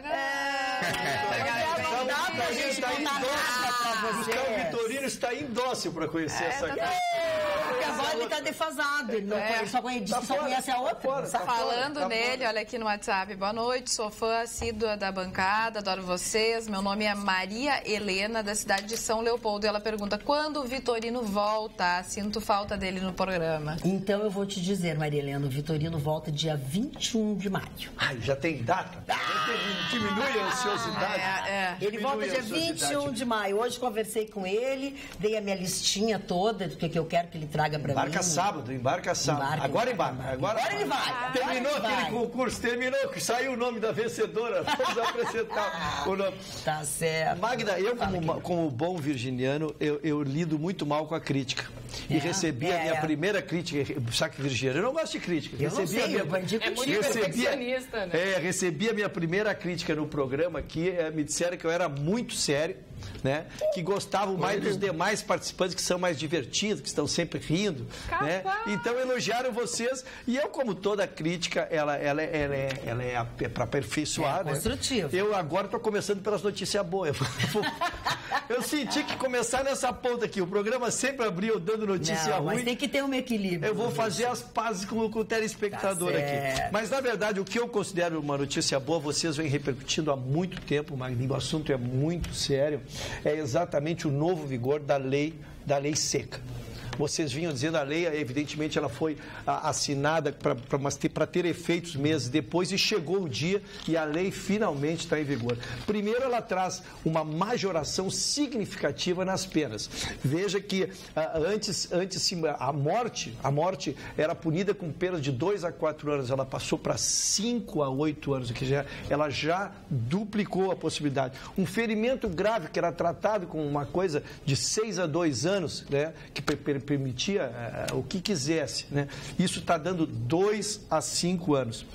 Então, Vitorino está indócil para conhecer essa casa. Porque agora ele está defasado. Ele só conhece a outra. Falando nele, olha aqui no WhatsApp. Boa noite, sou fã assídua da bancada, adoro vocês. Meu nome é Maria Helena, da cidade de São Leopoldo. E ela pergunta, quando o Vitorino volta? Sinto falta dele no programa. Então eu vou te dizer, Maria Helena, o Vitorino volta dia 21 de maio. Ai, já tem data? Diminui a ansiosidade. Ele volta dia 21 de maio. Hoje conversei com ele, dei a minha listinha toda do que eu quero que ele traga para mim. Embarca sábado. Agora embarca. Agora ele vai. Terminou aquele concurso, que saiu o nome da vencedora. Vamos apresentar o nome. Tá certo. Magda, eu como bom virginiano, eu lido muito mal com a crítica. e recebi a minha primeira crítica. Sabe que, Virgínia, eu não gosto de crítica. Recebi a minha primeira crítica no programa aqui. Me disseram que eu era muito sério, né? Que gostavam mais dos demais participantes, que são mais divertidos, que estão sempre rindo, né? Então elogiaram vocês, e eu, como toda crítica, ela é para aperfeiçoar, né? Construtivo. Eu agora estou começando pelas notícias boas. Eu senti que começar nessa ponta aqui. O programa sempre abriu dando notícia ruim. Mas tem que ter um equilíbrio. Eu vou fazer as pazes com o telespectador aqui. Mas, na verdade, o que eu considero uma notícia boa, vocês vêm repercutindo há muito tempo, Magninho, o assunto é muito sério, é exatamente o novo vigor da lei seca. Vocês vinham dizendo, a lei, evidentemente, ela foi assinada para ter efeitos meses depois, e chegou o dia e a lei finalmente está em vigor. Primeiro, ela traz uma majoração significativa nas penas. Veja que antes a morte era punida com penas de 2 a 4 anos, ela passou para 5 a 8 anos, que ela já duplicou a possibilidade. Um ferimento grave que era tratado com uma coisa de 6 a 2 anos, né, que permitia o que quisesse, né? Isso está dando 2 a 5 anos.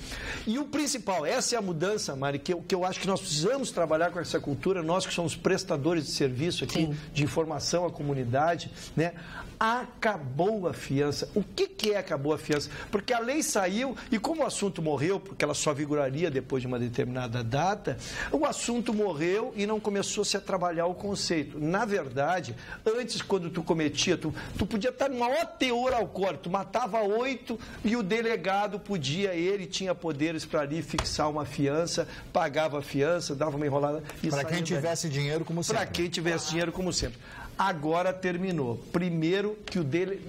E o principal, essa é a mudança, Mari, que eu acho que nós precisamos trabalhar com essa cultura, nós que somos prestadores de serviço aqui, de informação à comunidade, né? Acabou a fiança. O que é acabou a fiança? Porque a lei saiu e, como o assunto morreu, porque ela só vigoraria depois de uma determinada data, o assunto morreu e não começou-se a trabalhar o conceito. Na verdade, antes, quando tu cometia, tu podia estar num maior teor alcoólico, tu matava 8 e o delegado ele tinha poderes para ali fixar uma fiança, pagava a fiança, dava uma enrolada. Para quem tivesse dinheiro, como sempre. Para quem tivesse dinheiro, como sempre. Agora terminou. Primeiro, que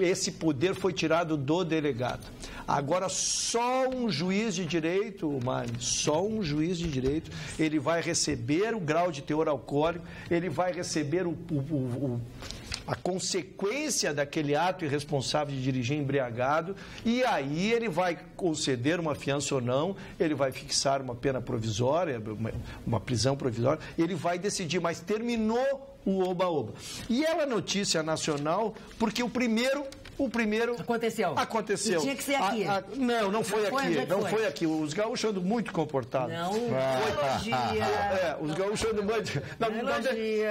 esse poder foi tirado do delegado. Agora, só um juiz de direito, Mário, só um juiz de direito, ele vai receber o grau de teor alcoólico, ele vai receber a consequência daquele ato irresponsável de dirigir embriagado, e aí ele vai conceder uma fiança ou não, ele vai fixar uma pena provisória, uma prisão provisória, ele vai decidir, mas terminou o oba-oba. E ela é notícia nacional porque o primeiro aconteceu. E tinha que ser aqui. Não foi aqui. Não foi aqui. Os gaúchos andam muito comportados. Não, os gaúchos andam muito...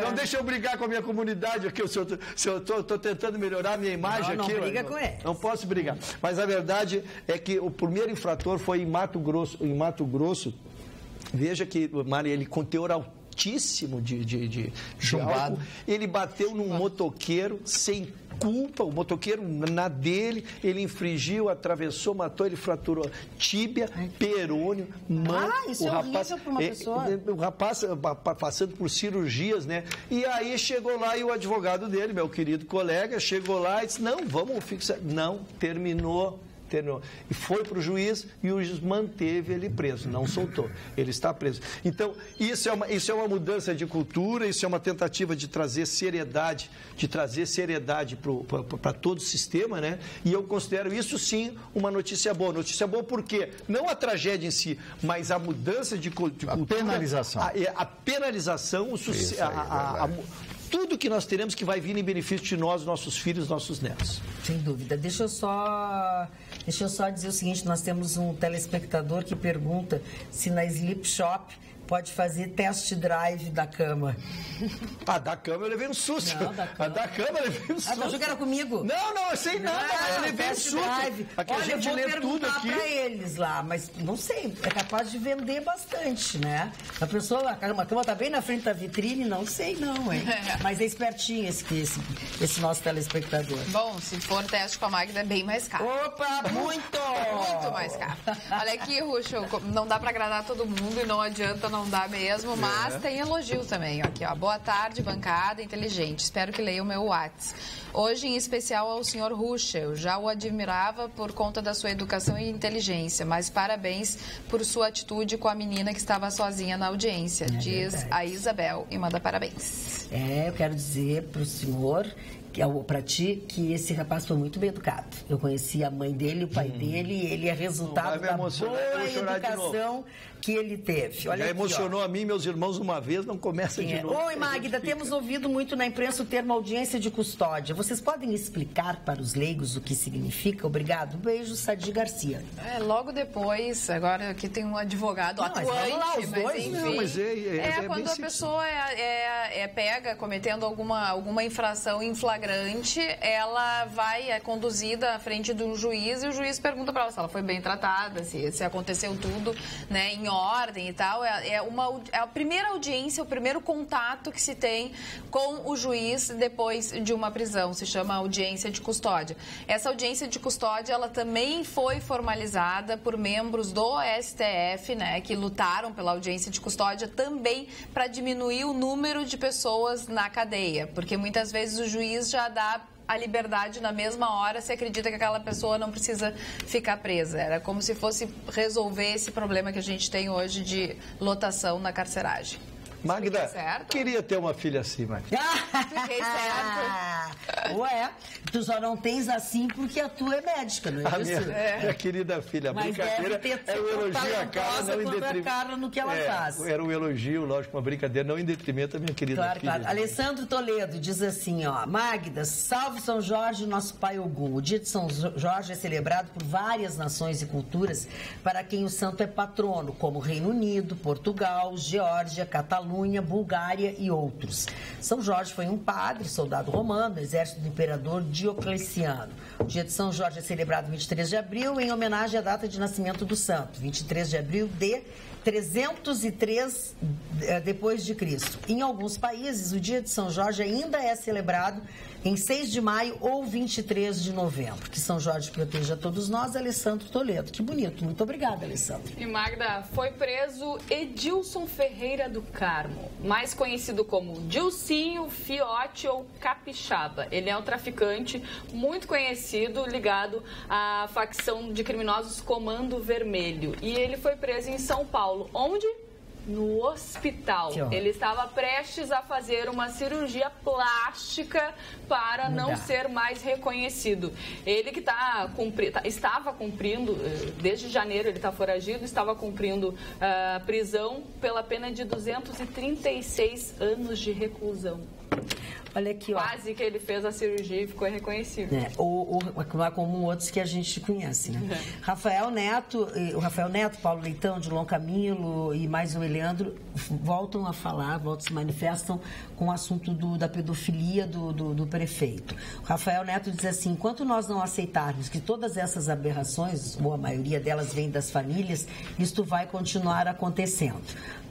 Não deixa eu brigar com a minha comunidade aqui. Se eu estou tentando melhorar a minha imagem aqui. Não briga com ele. Não posso brigar. Mas a verdade é que o primeiro infrator foi em Mato Grosso. Veja que, Mari, ele com teor altíssimo de álcool, ele bateu num motoqueiro sem culpa, o motoqueiro na dele, ele infringiu, atravessou, matou, ele fraturou tíbia, perônio, mão. Isso é horrível para uma pessoa. O rapaz passando por cirurgias, né? E aí chegou lá e o advogado dele, meu querido colega, chegou lá e disse, não, vamos fixar. Não, terminou. E foi para o juiz e o juiz manteve ele preso, não soltou. Ele está preso. Então, isso é uma mudança de cultura, isso é uma tentativa de trazer seriedade, para todo o sistema, né? E eu considero isso sim uma notícia boa. Notícia boa porque não a tragédia em si, mas a mudança de cultura. A penalização. A penalização, tudo que nós teremos que vai vir em benefício de nós, nossos filhos, nossos netos. Sem dúvida. Deixa eu só dizer o seguinte, nós temos um telespectador que pergunta se na Sleep Shop pode fazer test drive da cama. Da cama eu levei um susto. Da cama eu levei um susto. Mas achou que era comigo? Não, eu sei nada, mas eu levei um susto. Aqui a gente lê tudo aqui. Para eles lá, mas não sei, é capaz de vender bastante, né? A pessoa, a cama está bem na frente da vitrine, não sei não, hein? Mas é espertinho esse nosso telespectador. Bom, se for teste com a Magda é bem mais caro. Opa, muito! Muito mais caro. Olha aqui, Ruxo, não dá para agradar todo mundo e não adianta não dá mesmo, mas tem elogio também. Aqui, ó. Boa tarde, bancada inteligente. Espero que leia o meu WhatsApp. Hoje, em especial, ao senhor Ruschel. Eu já o admirava por conta da sua educação e inteligência, mas parabéns por sua atitude com a menina que estava sozinha na audiência, diz a Isabel, e manda parabéns. Eu quero dizer para o senhor para ti, que esse rapaz foi muito bem educado. Eu conheci a mãe dele, o pai dele, e ele é resultado da boa educação que ele teve. Olha já aqui, emocionou a mim e meus irmãos uma vez, não começa de novo. Oi, Magda, temos ouvido muito na imprensa o termo audiência de custódia. Vocês podem explicar para os leigos o que significa? Obrigado. Beijo, Sadi Garcia. Logo depois, agora aqui tem um advogado atuante, mas enfim. Quando a pessoa é pega cometendo alguma infração em flagrante, ela é conduzida à frente de um juiz e o juiz pergunta para ela se ela foi bem tratada, se aconteceu tudo, né, em ordem e tal. É a primeira audiência, o primeiro contato que se tem com o juiz depois de uma prisão. Se chama audiência de custódia. Essa audiência de custódia, ela também foi formalizada por membros do STF, né, que lutaram pela audiência de custódia também para diminuir o número de pessoas na cadeia, porque muitas vezes o juiz já dá a liberdade na mesma hora se acredita que aquela pessoa não precisa ficar presa. Era como se fosse resolver esse problema que a gente tem hoje de lotação na carceragem. Magda, queria ter uma filha assim, Magda. Fiquei certo. Ué, tu só não tens assim porque a tua é médica, não é isso? Minha querida filha, mas brincadeira é um elogio à Carla, não em detrimento. No que ela faz. Era um elogio, lógico, uma brincadeira, não em detrimento da minha querida filha. Claro. Alessandro Toledo diz assim, ó, Magda, salve São Jorge, nosso pai Ogum. O dia de São Jorge é celebrado por várias nações e culturas para quem o santo é patrono, como Reino Unido, Portugal, Geórgia, Catalunha, Bulgária e outros. São Jorge foi um padre, soldado romano, do exército do imperador Diocleciano. O dia de São Jorge é celebrado 23 de abril, em homenagem à data de nascimento do santo, 23 de abril de 303 depois de Cristo. Em alguns países, o dia de São Jorge ainda é celebrado em 6 de maio ou 23 de novembro. Que São Jorge proteja todos nós, Alessandro Toledo. Que bonito. Muito obrigada, Alessandro. E Magda, foi preso Edilson Ferreira do Carmo, mais conhecido como Dilcinho, Fiote ou Capixaba. Ele é um traficante muito conhecido, ligado à facção de criminosos Comando Vermelho. E ele foi preso em São Paulo. Onde? No hospital. Ele estava prestes a fazer uma cirurgia plástica para não ser mais reconhecido. Ele que estava cumprindo, desde janeiro ele está foragido, estava cumprindo prisão pela pena de 236 anos de reclusão. Olha aqui, ó. Quase que ele fez a cirurgia e ficou reconhecido. Lá como outros que a gente conhece, né? Rafael Neto, Paulo Leitão, Dilon Camilo e mais o Eleandro voltam a falar, se manifestam com o assunto da pedofilia do prefeito. O Rafael Neto diz assim, enquanto nós não aceitarmos que todas essas aberrações, ou a maioria delas vem das famílias, isto vai continuar acontecendo.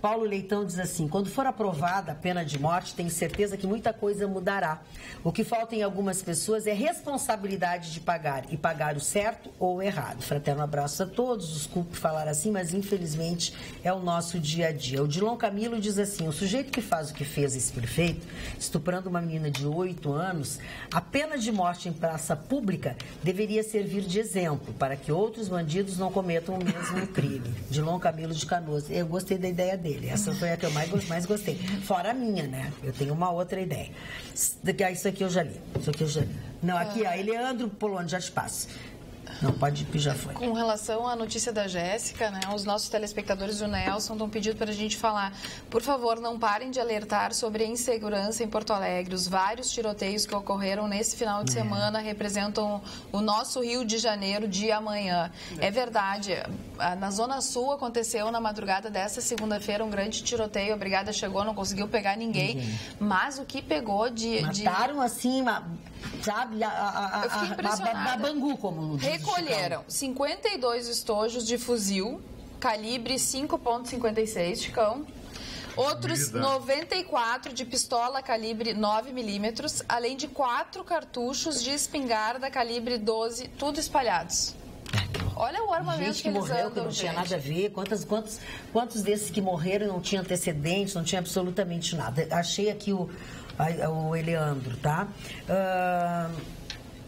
Paulo Leitão diz assim, quando for aprovada a pena de morte, tenho certeza que muita coisa mudará. O que falta em algumas pessoas é responsabilidade de pagar, e pagar o certo ou o errado. Fraterno abraço a todos, desculpe falar assim, mas infelizmente é o nosso dia a dia. O Dilon Camilo diz assim, o sujeito que faz o que fez esse prefeito, estuprando uma menina de 8 anos, a pena de morte em praça pública deveria servir de exemplo para que outros bandidos não cometam o mesmo crime. Dilon Camilo de Canoas. Eu gostei da ideia dele. Essa foi a que eu mais gostei. Fora a minha, né? Eu tenho uma outra ideia. Isso aqui eu já li. Não, aqui, ó, Eleandro Polônio, já te passo. Não, pode ir, já foi. Com relação à notícia da Jéssica, né, os nossos telespectadores do Nelson estão pedindo para a gente falar, por favor, não parem de alertar sobre a insegurança em Porto Alegre. Os vários tiroteios que ocorreram nesse final de semana representam o nosso Rio de Janeiro de amanhã. É verdade, na Zona Sul aconteceu na madrugada dessa segunda-feira um grande tiroteio, a brigada chegou, não conseguiu pegar ninguém. Mas o que pegou Mataram assim, sabe, eu fiquei impressionada. A Bangu, como recolheram 52 estojos de fuzil, calibre 5.56, Chicão. Outros 94 de pistola calibre 9mm, além de 4 cartuchos de espingarda calibre 12, tudo espalhados. Olha o armamento gente que morreu, que não tinha nada a ver. Quantos desses que morreram não tinham antecedentes, não tinha absolutamente nada. Achei aqui o Eleandro, tá?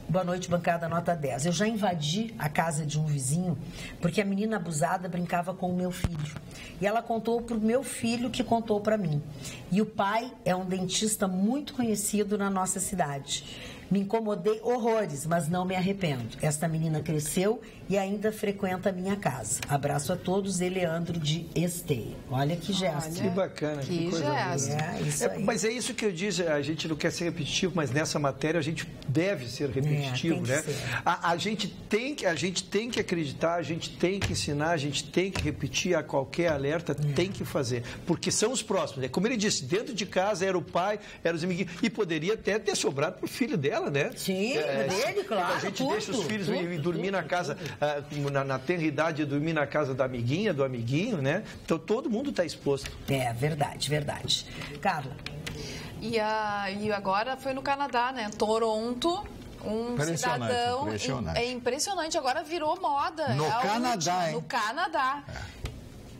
Boa noite, bancada nota 10. Eu já invadi a casa de um vizinho porque a menina abusada brincava com o meu filho. E ela contou para o meu filho que contou para mim. E o pai é um dentista muito conhecido na nossa cidade. Me incomodei horrores, mas não me arrependo. Esta menina cresceu e ainda frequenta a minha casa. Abraço a todos, Eleandro de Esteio. Olha que gesto. Que bacana, que coisa gesto. Mas é isso que eu disse, a gente não quer ser repetitivo, mas nessa matéria a gente deve ser repetitivo, né? A gente tem que acreditar, a gente tem que ensinar, a gente tem que repetir a qualquer alerta, tem que fazer, porque são os próximos. Como ele disse, dentro de casa era o pai, eram os amiguinhos, e poderia até ter sobrado pro filho dela, né? Sim, dele, claro. A gente deixa os filhos dormir na casa, na tenra idade, dormir na casa da amiguinha, do amiguinho, né? Então todo mundo está exposto. É, verdade. Carla. E agora foi no Canadá, né? Toronto. Cidadão. É impressionante, agora virou moda. No Canadá, hein? No Canadá.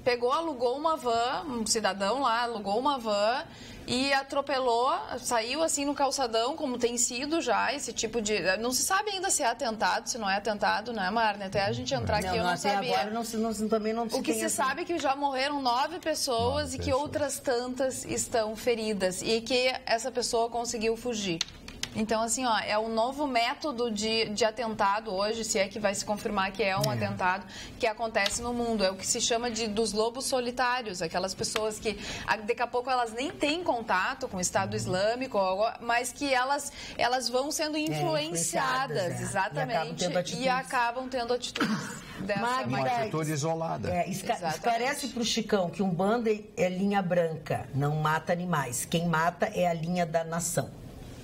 Pegou, alugou uma van, um cidadão lá alugou uma van e atropelou, saiu assim no calçadão, como tem sido já esse tipo de... Não se sabe ainda se é atentado, se não é atentado, né, Marne? Até a gente entrar aqui, eu não sabia. Agora também não se O que se sabe é que já morreram 9 pessoas e que outras tantas estão feridas e que essa pessoa conseguiu fugir. Então, assim, ó, é um novo método de atentado hoje, se é que vai se confirmar que é um atentado, que acontece no mundo. É o que se chama dos lobos solitários, aquelas pessoas que daqui a pouco elas nem têm contato com o Estado Islâmico, mas que elas vão sendo influenciadas, exatamente, e acabam tendo atitudes dessa. Uma atitude isolada. Esclarece para o Chicão que Umbanda é linha branca, não mata animais. Quem mata é a linha da nação.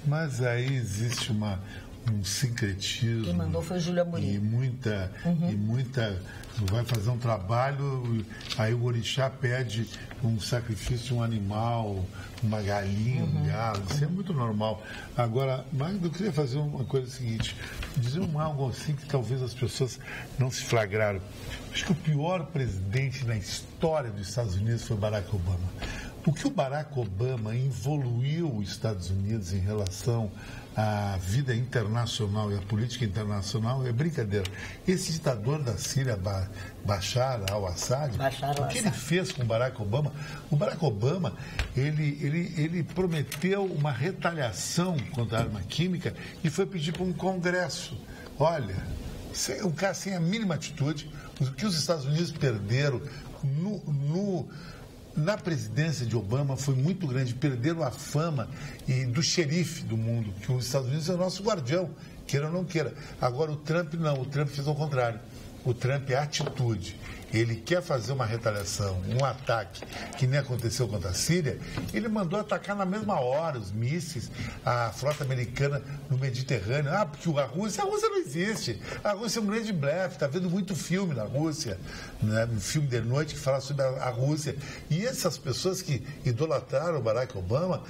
Mas aí existe um sincretismo. Quem mandou foi Júlia Amorim. E muita. Vai fazer um trabalho, aí o orixá pede um sacrifício de um animal, uma galinha, um galo. Isso é muito normal. Agora, Magno, eu queria fazer uma coisa seguinte: dizer algo assim que talvez as pessoas não se flagraram. Acho que o pior presidente na história dos Estados Unidos foi Barack Obama. Porque o Barack Obama evoluiu os Estados Unidos em relação à vida internacional e à política internacional é brincadeira. Esse ditador da Síria, Bashar al-Assad, o que ele fez com o Barack Obama? O Barack Obama, ele prometeu uma retaliação contra a arma química e foi pedir para um congresso. Olha, um cara sem a mínima atitude, o que os Estados Unidos perderam na presidência de Obama foi muito grande. Perderam a fama do xerife do mundo, que os Estados Unidos é o nosso guardião, queira ou não queira. Agora o Trump não, o Trump fez ao contrário. O Trump é atitude. Ele quer fazer uma retaliação, um ataque, que nem aconteceu contra a Síria. Ele mandou atacar na mesma hora os mísseis, a frota americana no Mediterrâneo. Porque a Rússia não existe. A Rússia é um grande blefe. Está vendo muito filme na Rússia, né? Um filme de noite que fala sobre a Rússia. E essas pessoas que idolatraram o Barack Obama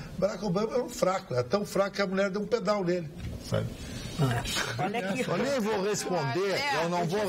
é um fraco. É tão fraco que a mulher deu um pedal nele, sabe? Olha aqui. Eu nem vou responder, eu não vou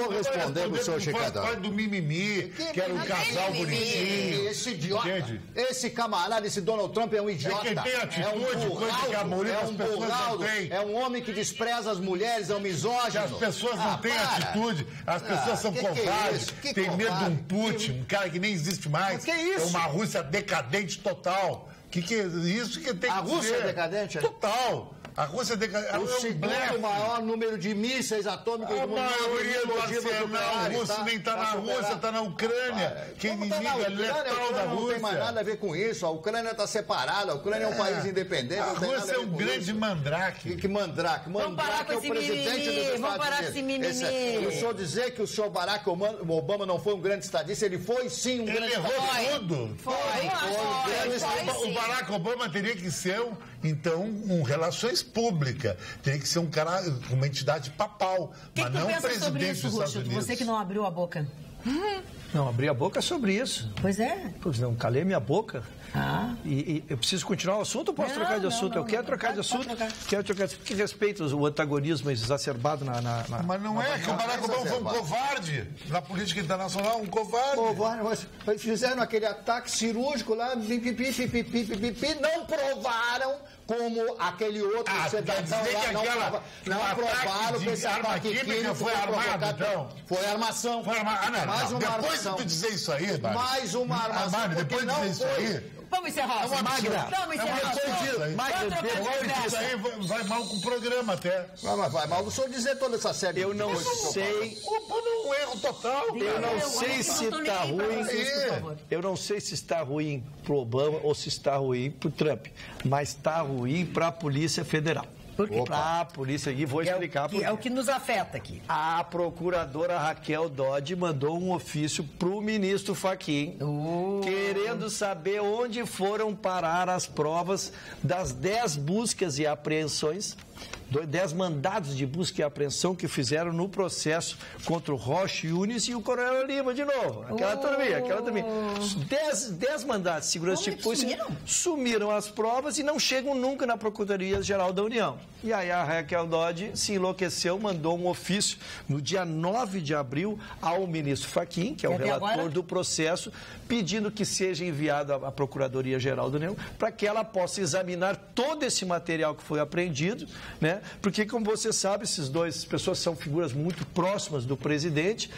responder pro seu Chicadão. Pode do mimimi, que era um casal bonitinho. Esse idiota, esse camarada, esse Donald Trump é um idiota. É que tem atitude, coisa que a maioria das pessoas não tem. É um homem que despreza as mulheres, é um misógino. As pessoas não têm atitude, as pessoas são covardes, tem medo de um Putin, um cara que nem existe mais. Que isso? É uma Rússia decadente total. Que é isso que tem que A Rússia é decadente? Total. A Rússia o segundo maior número de mísseis atômicos do mundo. A maioria do arsenal russo nem está na Rússia, está na Ucrânia. Que inimigo é letal da Rússia. Não tem mais nada a ver com isso. A Ucrânia está separada. A Ucrânia é um país independente. A Rússia é um grande mandrake. Que mandrake? Mandrake é o presidente dos Estados Unidos. Eu só dizer que o senhor Barack Obama não foi um grande estadista. Ele foi sim um grande estadista. Ele errou tudo. Foi. O Barack Obama teria que ser, então, relações pública, teria que ser um cara, uma entidade papal, mas não presidente dos Estados Unidos. Você que não abriu a boca. Não, abri a boca sobre isso. Pois é. Pois não, calei minha boca. E eu preciso continuar o assunto ou posso trocar de assunto? Eu quero trocar de assunto. Quero trocar de assunto. Que respeita o antagonismo exacerbado na Mas não é que o Barack Obama foi um covarde na política internacional, um covarde. Mas fizeram aquele ataque cirúrgico lá, não provaram como aquele outro cidadão lá não provaram que esse ataque químico foi armado, então? Foi armação. Foi armado. Mais uma depois armação. de tu dizer isso aí, Mário. Mais uma armação. Mário, depois de dizer isso aí... Vamos encerrar. Magda, vamos encerrar. Depois disso aí vai mal com o programa até. Vai mal o senhor dizer toda essa série. Eu não sei. Um erro total. Eu não sei se está ruim. Eu não sei se está ruim pro Obama ou se está ruim pro Trump, mas está ruim para a Polícia Federal. Por quê? Para a polícia aqui, vou explicar por quê. É o que nos afeta aqui. A procuradora Raquel Dodge mandou um ofício para o ministro Fachin, querendo saber onde foram parar as provas das 10 buscas e apreensões, 10 mandados de busca e apreensão que fizeram no processo contra o Rocha Yunis e o Coronel Lima, de novo. Aquela turminha. 10 mandados de segurança de polícia sumiram as provas e não chegam nunca na Procuradoria-Geral da União. E aí a Raquel Dodge se enlouqueceu, mandou um ofício no dia 9 de abril ao ministro Fachin, que é o relator do processo, pedindo que seja enviado à Procuradoria-Geral da União para que ela possa examinar todo esse material que foi apreendido, né? Porque, como você sabe, essas duas pessoas são figuras muito próximas do presidente,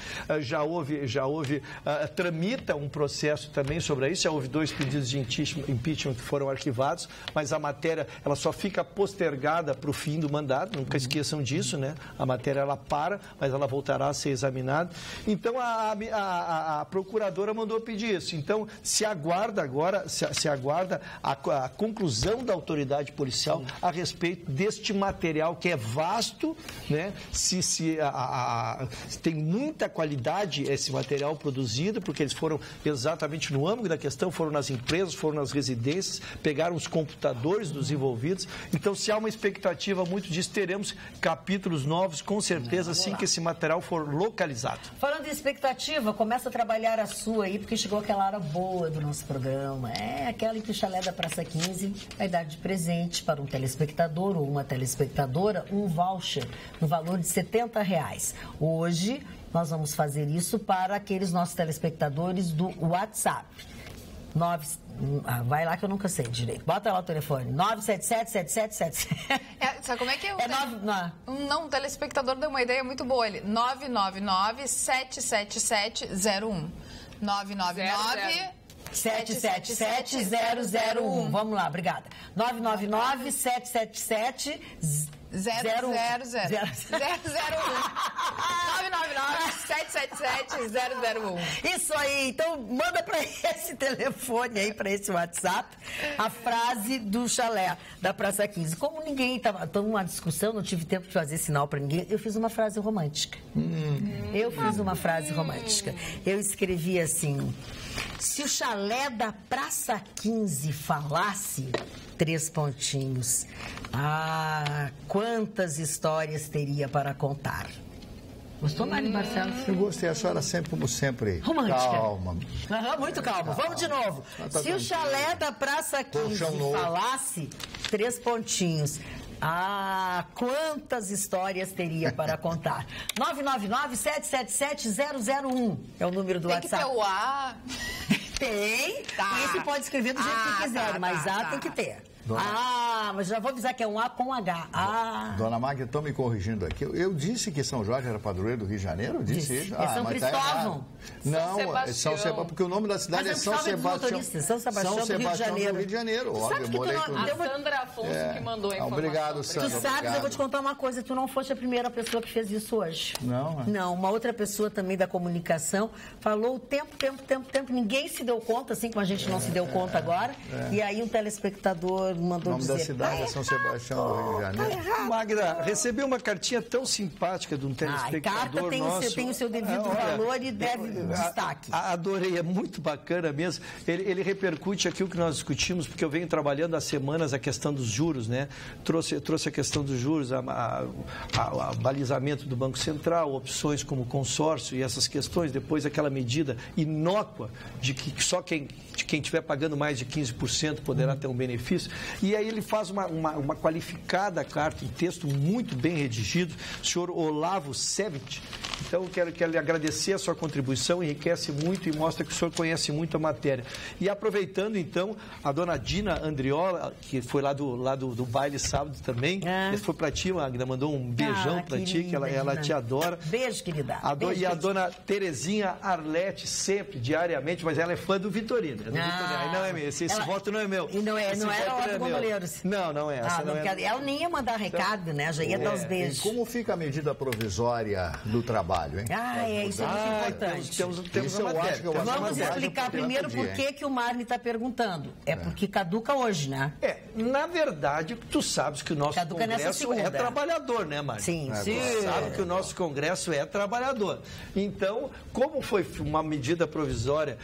tramita um processo também sobre isso, já houve 2 pedidos de impeachment que foram arquivados, mas a matéria ela só fica postergada para o fim do mandato, nunca esqueçam disso, né? A matéria ela para, mas ela voltará a ser examinada. Então, a procuradora mandou pedir isso. Então, se aguarda agora, a conclusão da autoridade policial a respeito deste material que é vasto, né? Tem muita qualidade esse material produzido, porque eles foram exatamente no âmbito da questão, foram nas empresas, foram nas residências, pegaram os computadores dos envolvidos. Então, se há uma expectativa muito disso, teremos capítulos novos, com certeza, assim que esse material for localizado. Falando em expectativa, começa a trabalhar a sua aí, porque chegou aquela hora boa do nosso programa. É aquela em que o Chalé da Praça 15 vai dar de presente para um telespectador ou uma telespectadora um voucher no valor de R$70. Hoje, nós vamos fazer isso para aqueles nossos telespectadores do WhatsApp. Vai lá que eu nunca sei direito. Bota lá o telefone. 977-7777. Sabe como é que é? Não, o telespectador deu uma ideia muito boa. Ele 999-777-01. 777-001. Vamos lá, obrigada. 999-777-001. 999-777-001. Isso aí, então manda para esse telefone aí, para esse WhatsApp, a frase do Chalé da Praça 15. Como ninguém estava numa discussão, não tive tempo de fazer sinal para ninguém, eu fiz uma frase romântica. Eu escrevi assim: se o Chalé da Praça 15 falasse, 3 pontinhos. Ah, quantas histórias teria para contar. Gostou, Mari Marcelo? Eu gostei, a senhora sempre, como sempre, romântica. Calma. Muito calma. Vamos de novo. Se o Chalé da Praça 15 falasse, 3 pontinhos. Ah, quantas histórias teria para contar? 999-777-001 é o número do WhatsApp. Tem que ter o A. Tem. Tá. E esse pode escrever do jeito que quiser, mas A tem que ter. Mas já vou avisar que é um A com H. Dona Magda, estão me corrigindo aqui. Eu disse que São Jorge era padroeiro do Rio de Janeiro? Eu disse isso. É São Cristóvão. Não, é São Sebastião, porque o nome da cidade é São Sebastião. São Sebastião do Rio de Janeiro. Óbvio, eu morei com... A Sandra Afonso que mandou a informação. Obrigado, Sandra. Tu sabes, eu vou te contar uma coisa, tu não foste a primeira pessoa que fez isso hoje. Não, uma outra pessoa também da comunicação falou o tempo, ninguém se deu conta, assim como a gente não se deu conta agora, e aí um telespectador mandou dizer... O nome da cidade é São Sebastião do Rio de Janeiro. Magda, recebi uma cartinha tão simpática de um telespectador carta tem o seu devido valor e deve destaque. Adorei, é muito bacana mesmo. Ele repercute aqui o que nós discutimos, porque eu venho trabalhando há semanas a questão dos juros, né? Trouxe a questão dos juros, o balizamento do Banco Central, opções como consórcio e essas questões, depois aquela medida inócua de que só quem estiver pagando mais de 15% poderá ter um benefício. E aí ele faz uma qualificada carta em texto muito bem redigido, o senhor Olavo Sevit, Então, eu quero lhe agradecer a sua contribuição, enriquece muito e mostra que o senhor conhece muito a matéria. E aproveitando, então, a dona Dina Andriola, que foi lá do baile sábado também, foi para ti, Magda, mandou um beijão para ti, que ela te adora. Beijo, querida. E a dona Terezinha Arlete, sempre, diariamente, mas ela é fã do Vitorino. Não é meu, esse voto não é meu. E não era o do Bomboleiros. Não é essa. Ela nem ia mandar recado, né? Já ia dar os beijos. E como fica a medida provisória do trabalho, hein? Isso é muito importante. Temos uma matéria. Vamos explicar primeiro por que o Marley está perguntando. É porque caduca hoje, né? Na verdade, tu sabes que o nosso Congresso é trabalhador, né, Marley? Sim. Tu sabe que o nosso Congresso é trabalhador. Então, como foi uma medida provisória,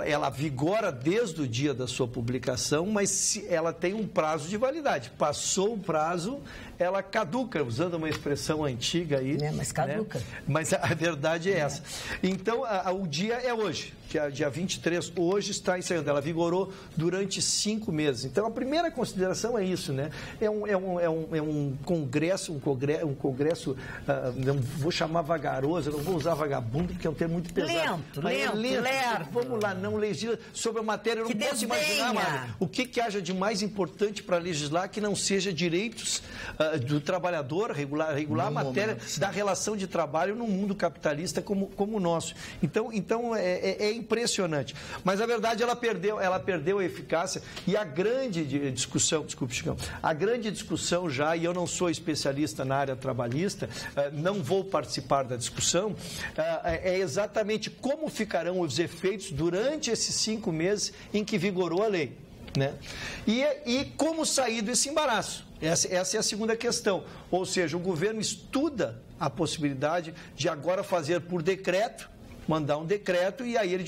ela vigora desde o dia da sua publicação, mas ela tem um prazo de validade. Passou o prazo, ela caduca, usando uma expressão antiga aí. Mas caduca. Né? Mas a verdade é essa. Então, o dia é hoje, que é dia 23, hoje está encerrando. Ela vigorou durante 5 meses. Então, a primeira consideração é isso, né? É um congresso, não vou chamar vagaroso, não vou usar vagabundo, porque é um termo muito pesado. Lento. Vamos lá, não legisla sobre a matéria. Eu não posso imaginar, Mário, o que haja de mais importante para legislar que não seja direitos do trabalhador, regular a matéria da relação de trabalho num mundo capitalista como o nosso. Então é impressionante. Mas a verdade, ela perdeu a eficácia e a grande discussão, desculpe, Chicão, a grande discussão já, e eu não sou especialista na área trabalhista, não vou participar da discussão, é exatamente como ficarão os efeitos durante esses 5 meses em que vigorou a lei. Né? E como sair desse embaraço? Essa é a segunda questão. Ou seja, o governo estuda a possibilidade de agora fazer por decreto, mandar um decreto e aí ele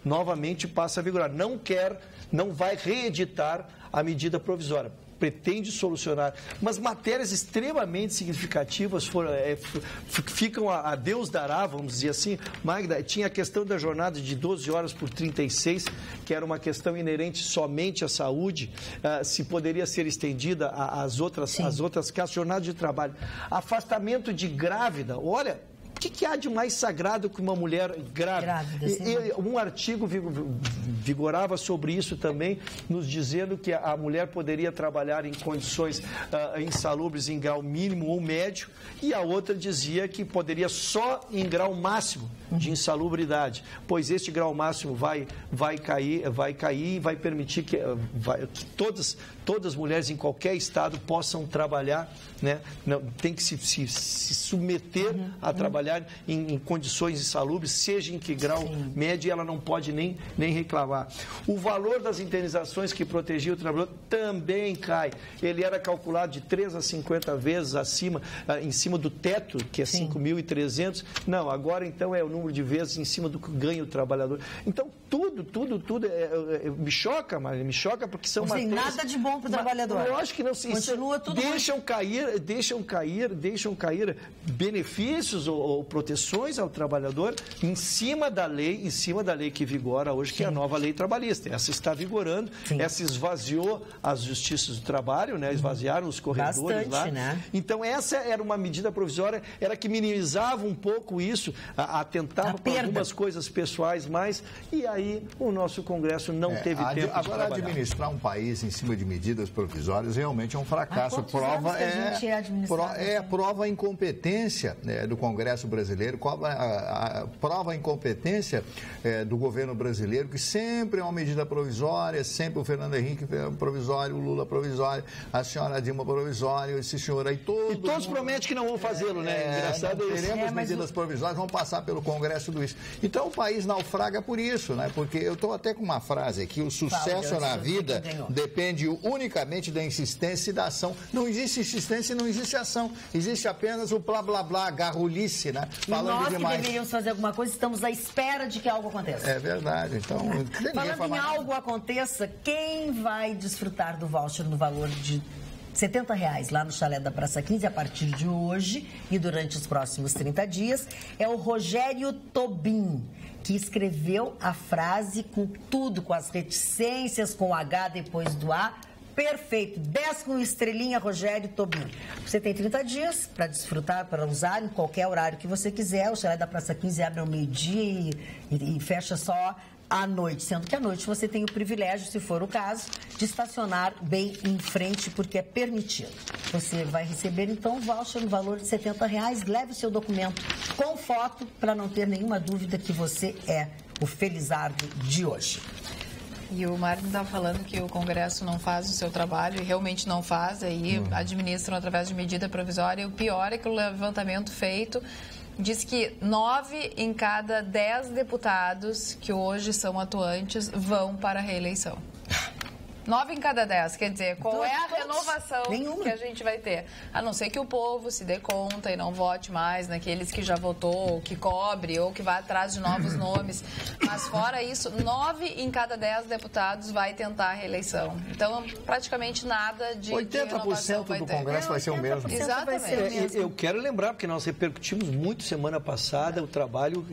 novamente passa a vigorar. Não vai reeditar a medida provisória. Pretende solucionar, mas matérias extremamente significativas ficam a Deus dará, vamos dizer assim. Magda, tinha a questão da jornada de 12 horas por 36, que era uma questão inerente somente à saúde, se poderia ser estendida às outras casas, jornada de trabalho. Afastamento de grávida, olha... O que há de mais sagrado que uma mulher grávida? Um artigo vigorava sobre isso também, nos dizendo que a mulher poderia trabalhar em condições insalubres em grau mínimo ou médio, e a outra dizia que poderia só em grau máximo de insalubridade, pois este grau máximo vai cair e vai permitir que todas as mulheres em qualquer estado possam trabalhar, né? Não, tem que se submeter a trabalhar em condições insalubres, seja em que grau médio, ela não pode nem reclamar. O valor das indenizações que protegia o trabalhador também cai. Ele era calculado de 3 a 50 vezes em cima do teto, que é 5.300. Não, agora então é o número de vezes em cima do que ganha o trabalhador. Então, tudo me choca, Maria, me choca porque são matérias... Não tem nada de bom para o trabalhador. Eu acho que não se... Continua tudo deixam cair benefícios ou proteções ao trabalhador em cima da lei que vigora hoje, que é a nova lei trabalhista. Essa está vigorando, essa esvaziou as justiças do trabalho, né? Esvaziaram os corredores lá. Né? Então, essa era uma medida provisória, era que minimizava um pouco isso, atentava para algumas coisas pessoais mais, e aí o nosso Congresso não teve tempo de trabalhar. Agora, administrar um país em cima de medidas provisórias realmente é um fracasso. Prova a incompetência, né, do Congresso brasileiro, prova a incompetência do governo brasileiro, que sempre é uma medida provisória, sempre o Fernando Henrique provisório, o Lula provisório, a senhora Dilma provisório, esse senhor aí todo. E todos prometem que não vão fazê-lo, né? Engraçado isso. Teremos medidas provisórias, vão passar pelo Congresso do isso. Então o país naufraga por isso, né? Porque eu estou até com uma frase aqui: o sucesso na vida depende unicamente da insistência e da ação. Não existe insistência e não existe ação. Existe apenas o blá blá blá, garrulice, né? Falando demais. Nós que deveríamos fazer alguma coisa, estamos à espera de que algo aconteça. É verdade. Então, falando em algo aconteça, quem vai desfrutar do voucher no valor de R$70 lá no Chalé da Praça 15 a partir de hoje e durante os próximos 30 dias é o Rogério Tobin, que escreveu a frase com tudo, com as reticências, com o H depois do A, perfeito. 10 com estrelinha, Rogério Tobin. Você tem 30 dias para desfrutar, para usar em qualquer horário que você quiser. O chalé da Praça 15 abre ao meio-dia e fecha só à noite, sendo que à noite você tem o privilégio, se for o caso, de estacionar bem em frente, porque é permitido. Você vai receber, então, um voucher no valor de R$70. Leve o seu documento com foto para não ter nenhuma dúvida que você é o felizardo de hoje. E o Martin estava falando que o Congresso não faz o seu trabalho, e realmente não faz, aí administram através de medida provisória. E o pior é que o levantamento feito diz que 9 em cada 10 deputados que hoje são atuantes vão para a reeleição. 9 em cada 10, quer dizer, qual é a renovação que a gente vai ter? A não ser que o povo se dê conta e não vote mais naqueles que já votou, ou que cobre, ou que vá atrás de novos nomes. Mas fora isso, 9 em cada 10 deputados vai tentar a reeleição. Então, praticamente nada de 80% do Congresso vai ser o mesmo. Exatamente. Eu quero lembrar, porque nós repercutimos muito semana passada o trabalho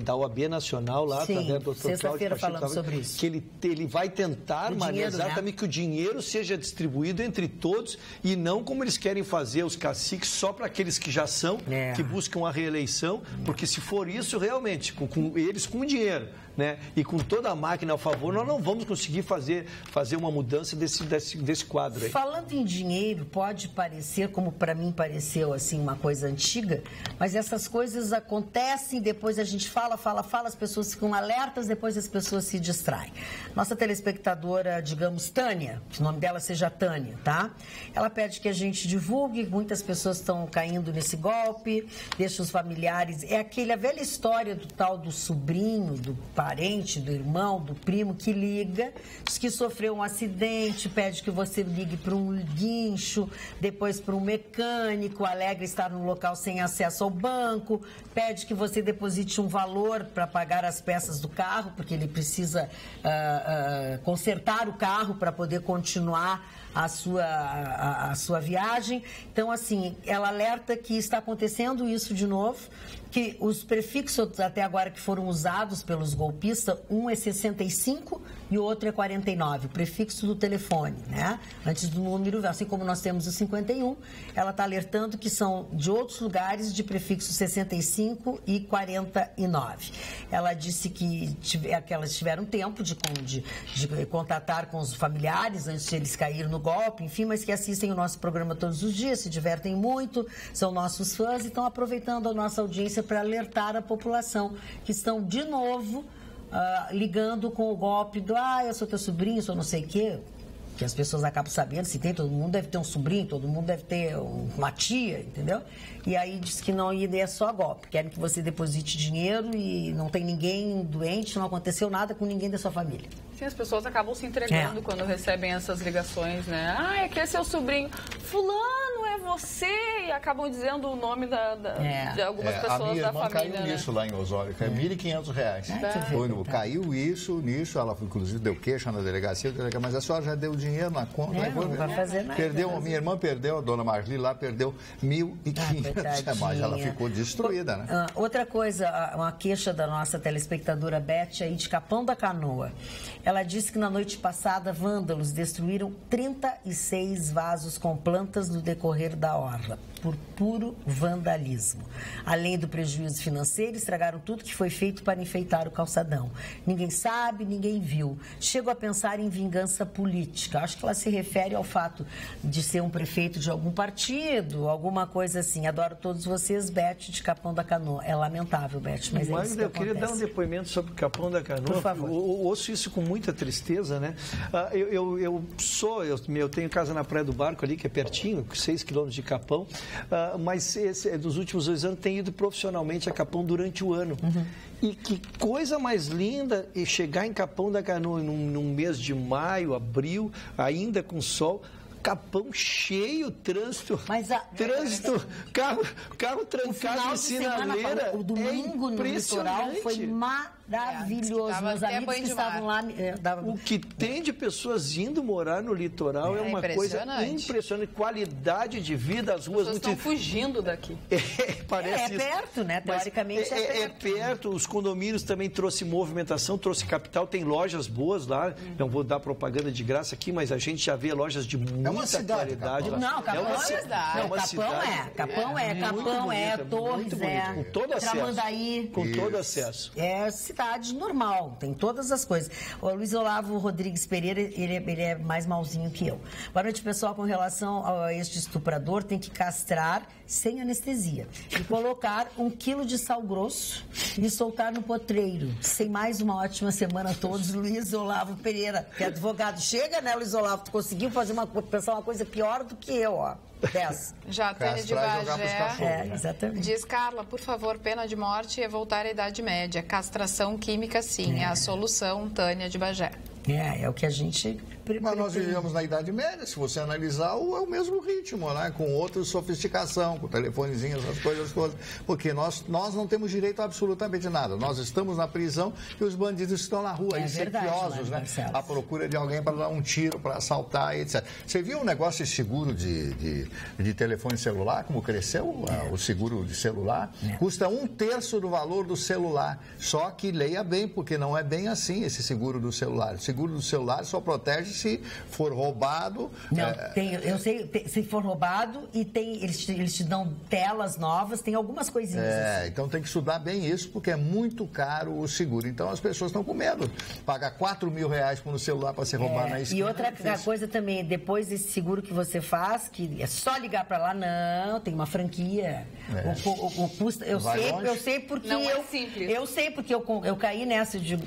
da OAB Nacional lá, através do Dr. Sexta-feira falando sobre isso. Que ele vai tentar exatamente que o dinheiro seja distribuído entre todos e não como eles querem fazer os caciques só para aqueles que já são, que buscam a reeleição, porque se for isso realmente, com eles com dinheiro, né, e com toda a máquina a favor, nós não vamos conseguir fazer uma mudança desse quadro aí. Falando em dinheiro, pode parecer, como para mim pareceu assim uma coisa antiga, mas essas coisas acontecem, depois a gente fala, as pessoas ficam alertas, depois as pessoas se distraem. Nossa telespectadora, digamos, Tânia, que o nome dela seja Tânia, tá? Ela pede que a gente divulgue, muitas pessoas estão caindo nesse golpe, deixa os familiares, é a velha história do tal do sobrinho, do parente, do irmão, do primo que liga, diz que sofreu um acidente, pede que você ligue para um guincho, depois para um mecânico, alega estar no local sem acesso ao banco, pede que você deposite um valor para pagar as peças do carro, porque ele precisa consertar o carro para poder continuar a sua viagem. Então, assim, ela alerta que está acontecendo isso de novo, que os prefixos até agora que foram usados pelos golpistas, um é 65 e o outro é 49, o prefixo do telefone, né? Antes do número, assim como nós temos o 51, ela está alertando que são de outros lugares de prefixo 65 e 49. Ela disse que elas tiveram tempo de contatar com os familiares antes de eles caírem no golpe, enfim, mas que assistem o nosso programa todos os dias, se divertem muito, são nossos fãs e estão aproveitando a nossa audiência para alertar a população que estão de novo ligando com o golpe do eu sou teu sobrinho, sou não sei o quê, que as pessoas acabam sabendo, se tem, todo mundo deve ter um sobrinho, todo mundo deve ter uma tia, entendeu? E aí diz que não é só golpe, querem que você deposite dinheiro e não tem ninguém doente, não aconteceu nada com ninguém da sua família. Sim, as pessoas acabam se entregando quando recebem essas ligações, né? É que é seu sobrinho. Fulano, é você? E acabam dizendo o nome de algumas pessoas da família. A minha irmã caiu nisso lá em Osório, caiu R$1.500. Caiu nisso, ela inclusive deu queixa na delegacia, mas a senhora já deu dinheiro na conta. Não vai fazer nada. Minha irmã perdeu, a dona Marli lá perdeu R$1.500, mas ela ficou destruída, né? Outra coisa, uma queixa da nossa telespectadora Beth aí de Capão da Canoa. Ela disse que na noite passada, vândalos destruíram 36 vasos com plantas no decorrer da orla, por puro vandalismo. Além do prejuízo financeiro, estragaram tudo que foi feito para enfeitar o calçadão. Ninguém sabe, ninguém viu. Chego a pensar em vingança política. Acho que ela se refere ao fato de ser um prefeito de algum partido, alguma coisa assim. Adoro todos vocês, Beth de Capão da Canoa. É lamentável, Beth, mas é isso que eu queria dar um depoimento sobre Capão da Canoa. Por favor. Eu ouço isso com muita tristeza, né? Eu tenho casa na Praia do Barco ali, que é pertinho, 6 quilômetros de Capão, mas dos últimos 2 anos tenho ido profissionalmente a Capão durante o ano. E que coisa mais linda chegar em Capão da Canoa num mês de maio, abril, ainda com sol. Capão cheio, trânsito, carro trancado em sinaleira. O domingo no litoral foi Maravilhoso. Meus amigos que estavam lá... O que tem de pessoas indo morar no litoral é uma coisa impressionante. Qualidade de vida, as ruas... As pessoas estão fugindo daqui. Parece perto, né? Teoricamente é perto. Os condomínios também trouxe movimentação, trouxe capital, tem lojas boas lá. Não vou dar propaganda de graça aqui, mas a gente já vê lojas de muita qualidade. Não, Capão é cidade. Capão é, Torres é, com todo acesso. Tramandaí. Com todo acesso. É cidade normal, tem todas as coisas. O Luiz Olavo Rodrigues Pereira, ele é mais malzinho que eu. Boa noite, pessoal. Com relação a este estuprador, tem que castrar sem anestesia e colocar 1 quilo de sal grosso e soltar no potreiro. Sem mais, uma ótima semana a todos. Luiz Olavo Pereira, que é advogado. Chega, né, Luiz Olavo? Tu conseguiu pensar uma coisa pior do que eu, ó. 10. Já Tânia de Bagé. Exatamente. Diz, Carla, por favor, pena de morte é voltar à Idade Média. Castração química, sim, é a solução, Tânia de Bagé. É o que a gente... Mas nós vivemos na Idade Média, se você analisar, é o mesmo ritmo, né? Com outra sofisticação, com telefonezinhos, as coisas todas. Porque nós não temos direito a absolutamente nada. Nós estamos na prisão e os bandidos estão na rua, insidiosos, né? À procura de alguém para dar um tiro, para assaltar, etc. Você viu o negócio de seguro de telefone celular, como cresceu o seguro de celular? Custa 1/3 do valor do celular. Só que leia bem, porque não é bem assim esse seguro do celular. O seguro do celular só protege se for roubado. Não, eu sei, se for roubado e eles te dão telas novas, tem algumas coisinhas assim. Então tem que estudar bem isso, porque é muito caro o seguro. Então as pessoas estão com medo. Pagar R$4.000 por um celular para ser roubado na esquina. E outra coisa também, depois desse seguro que você faz, que é só ligar para lá, não, tem uma franquia. O custo, eu sei porque não é simples. Eu sei porque eu caí nessa de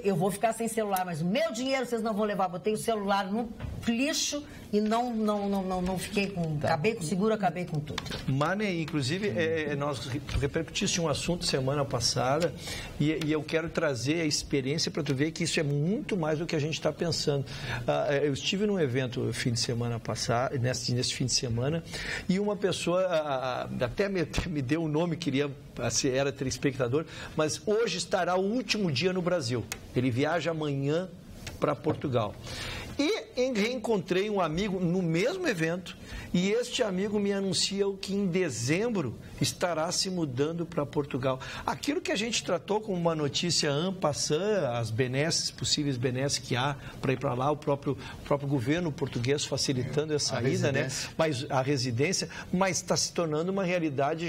eu vou ficar sem celular, mas o meu dinheiro vocês não vão levar. Botei o celular no lixo e não fiquei com... Acabei com o seguro, acabei com tudo. Mane, inclusive, nós repercutimos um assunto semana passada e eu quero trazer a experiência para tu ver que isso é muito mais do que a gente está pensando. Eu estive num evento fim de semana passado, nesse fim de semana, e uma pessoa até me deu o nome, era telespectador, mas hoje estará o último dia no Brasil. Ele viaja amanhã para Portugal. E reencontrei um amigo no mesmo evento e este amigo me anuncia que em dezembro estará se mudando para Portugal. Aquilo que a gente tratou como uma notícia en passant, as possíveis benesses que há para ir para lá, o próprio governo português facilitando essa ida, né? Mas a residência, mas está se tornando uma realidade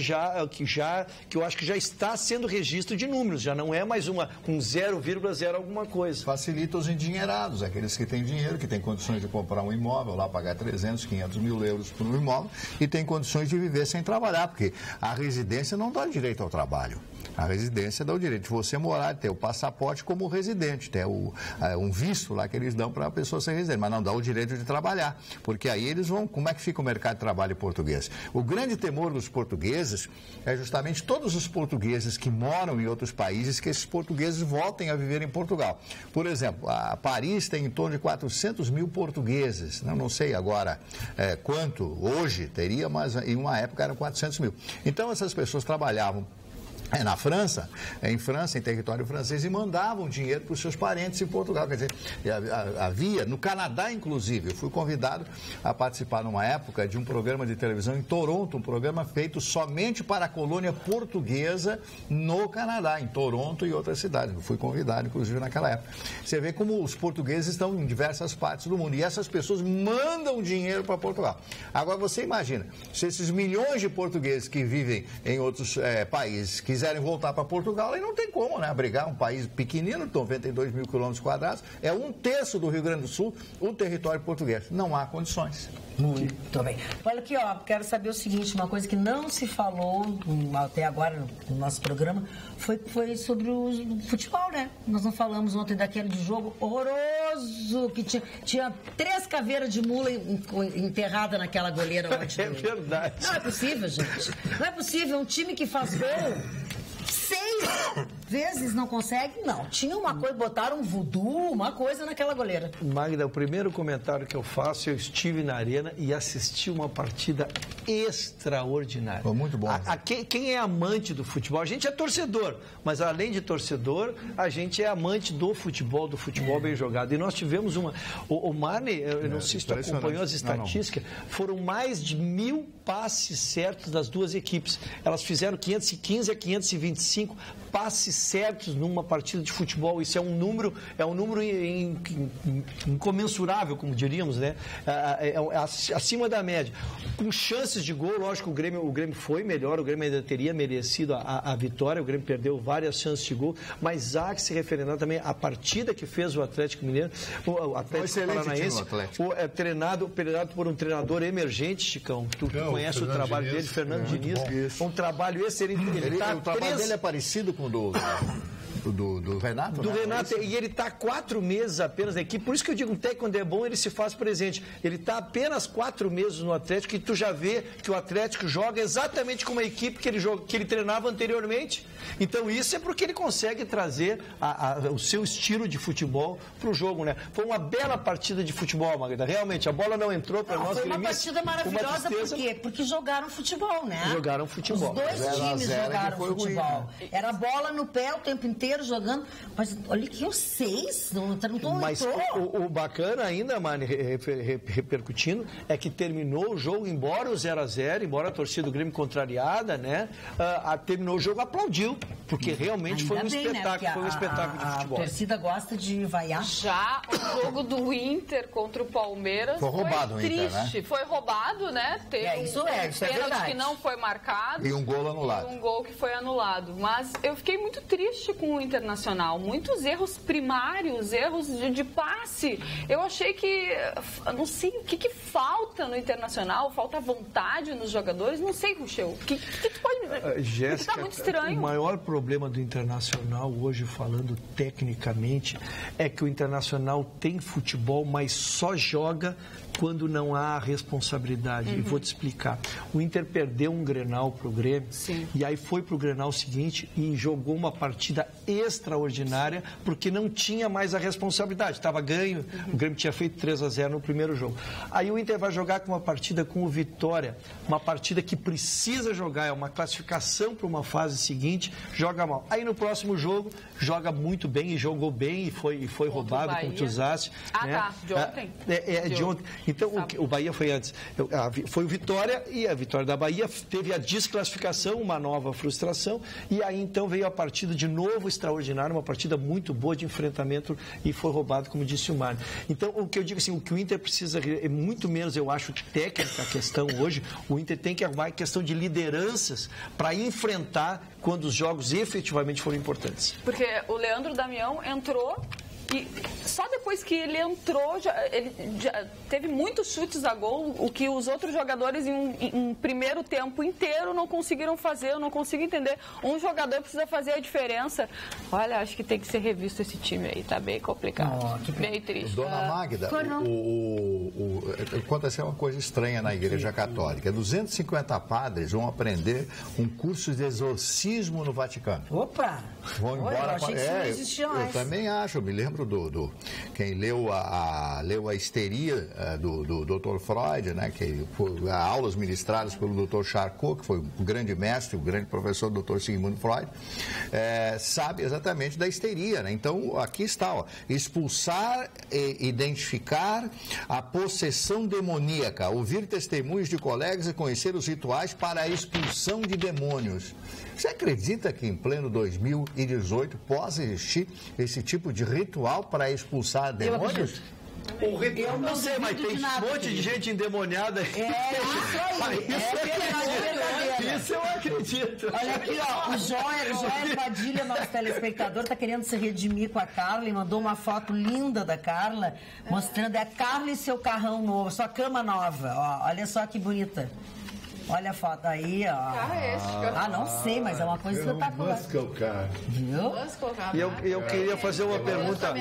que eu acho que já está sendo registro de números, já não é mais um 0,0 alguma coisa. Facilita os endinheirados, aqueles que têm dinheiro, que têm condições de comprar um imóvel, lá pagar 300, 500 mil euros por um imóvel e tem condições de viver sem trabalhar, porque a residência não dá direito ao trabalho. A residência dá o direito de você morar, ter o passaporte como residente, ter um visto lá que eles dão para a pessoa ser residente, mas não dá o direito de trabalhar, porque aí eles vão... Como é que fica o mercado de trabalho português? O grande temor dos portugueses é justamente todos os portugueses que moram em outros países, que esses portugueses voltem a viver em Portugal. Por exemplo, a Paris tem em torno de 400 mil portugueses, não sei agora quanto hoje teria, mas em uma época eram 400 mil. Então essas pessoas trabalhavam na França, em território francês, e mandavam dinheiro para os seus parentes em Portugal. Quer dizer, havia, no Canadá, inclusive, eu fui convidado a participar numa época de um programa de televisão em Toronto, um programa feito somente para a colônia portuguesa no Canadá, em Toronto e outras cidades. Eu fui convidado, inclusive, naquela época. Você vê como os portugueses estão em diversas partes do mundo, e essas pessoas mandam dinheiro para Portugal. Agora, você imagina, se esses milhões de portugueses que vivem em outros países quiserem voltar para Portugal, aí não tem como, né? Abrigar um país pequenino, 92 mil quilômetros quadrados, é 1/3 do Rio Grande do Sul, o território português. Não há condições. Muito bem. Olha aqui, quero saber o seguinte, uma coisa que não se falou até agora no nosso programa, foi sobre o futebol, né? Nós não falamos ontem daquele jogo horroroso, que tinha 3 caveiras de mula enterrada naquela goleira. É verdade. Não é possível, gente. Não é possível. Um time que faz gol 6 vezes não consegue? Não. Tinha uma coisa, botaram um voodoo, uma coisa naquela goleira. Magda, o primeiro comentário que eu faço, eu estive na arena e assisti uma partida extraordinária. Foi muito bom. Quem é amante do futebol? A gente é torcedor, mas além de torcedor, a gente é amante do futebol bem jogado. E nós tivemos o Marne, eu não sei se tu acompanhou as estatísticas, foram mais de 1000 passes certos das duas equipes. Elas fizeram 515 a 525 passes certos numa partida de futebol. Isso é um número incomensurável, como diríamos, né? Acima da média. Com chances de gol, lógico, o Grêmio foi melhor, o Grêmio ainda teria merecido a vitória, o Grêmio perdeu várias chances de gol, mas há que se referendar também a partida que fez o Atlético Mineiro, o Atlético Paranaense, treinado por um treinador emergente, Chicão, tu conhece o trabalho dele, Fernando Diniz, um trabalho excelente. O trabalho dele é parecido com o do Renato? Do Renato, e ele está 4 meses apenas na equipe, por isso que eu digo, um técnico quando é bom, ele se faz presente. Ele está apenas 4 meses no Atlético e tu já vê que o Atlético joga exatamente como a equipe que ele treinava anteriormente. Então isso é porque ele consegue trazer o seu estilo de futebol para o jogo, né? Foi uma bela partida de futebol, Magda. Realmente, a bola não entrou para nós. Foi uma partida maravilhosa, por quê? Porque jogaram futebol, né? Jogaram futebol. Os dois times jogaram futebol. Era bola no pé o tempo inteiro jogando, mas olha que os 6 não mas o bacana ainda, Mani, repercutindo, é que terminou o jogo, embora o 0-0, embora a torcida do Grêmio contrariada, né, terminou o jogo, aplaudiu, porque realmente ainda foi um bem, espetáculo, né, foi um espetáculo de futebol. A torcida gosta de vaiar. Já o jogo do Inter contra o Palmeiras foi roubado, triste. O Inter, né? Foi roubado, né? Teve isso é verdade. Que não foi marcado. E um gol anulado. E um gol que foi anulado. Mas eu fiquei muito triste com o Internacional. Muitos erros primários, erros de passe. Eu achei que, não sei o que falta no Internacional, falta vontade nos jogadores. Não sei, Ruchel. O que tu pode... Jéssica, tá muito estranho. O maior problema do Internacional, hoje falando tecnicamente, é que o Internacional tem futebol, mas só joga quando não há responsabilidade. E vou te explicar. O Inter perdeu um Grenal para o Grêmio. Sim. E aí foi para o Grenal seguinte e jogou uma partida extraordinária porque não tinha mais a responsabilidade. Estava ganho, o Grêmio tinha feito 3-0 no primeiro jogo. Aí o Inter vai jogar com uma partida com o Vitória, uma partida que precisa jogar, é uma classificação para uma fase seguinte, joga mal. Aí no próximo jogo, joga muito bem e jogou bem e foi roubado, como tu usaste. De ontem? De ontem. Então, o Bahia foi antes. Foi o Vitória e a vitória da Bahia teve a desclassificação, uma nova frustração, e aí então veio a partida de novo extraordinária, uma partida muito boa de enfrentamento e foi roubado, como disse o Mário. Então, o que eu digo assim, o que o Inter precisa é muito menos, eu acho, técnica a questão hoje. O Inter tem que arrumar a questão de lideranças para enfrentar quando os jogos efetivamente foram importantes. Porque o Leandro Damião entrou e só depois que ele entrou, ele já teve muitos chutes a gol, o que os outros jogadores em um primeiro tempo inteiro não conseguiram fazer. Eu não consigo entender. Um jogador precisa fazer a diferença. Olha, acho que tem que ser revisto esse time aí, tá bem complicado, bem triste. Dona Magda, aconteceu uma coisa estranha na Igreja Católica. 250 padres vão aprender um curso de exorcismo no Vaticano. Opa! Vão embora. Eu achei que isso não existia mais. Eu também acho, eu me lembro quem leu a histeria do Dr. Freud, né, que foi aulas ministradas pelo Dr. Charcot, que foi o grande mestre, o grande professor do Dr. Sigmund Freud, sabe exatamente da histeria, né? Então, aqui está, ó, expulsar e identificar a possessão demoníaca, ouvir testemunhos de colegas e conhecer os rituais para a expulsão de demônios. Você acredita que em pleno 2018 possa existir esse tipo de ritual para expulsar demônios? Eu não sei, mas tem um monte de gente endemoniada. Isso aí. Isso eu acredito. Olha aqui, ó, o Joia Padilha, nosso telespectador, tá querendo se redimir com a Carla e mandou uma foto linda da Carla, mostrando a Carla e seu carrão novo, sua cama nova. Ó, olha só que bonita. Olha a foto aí, ó. Não sei, mas é uma coisa espetacular. Viu? E eu queria fazer uma pergunta.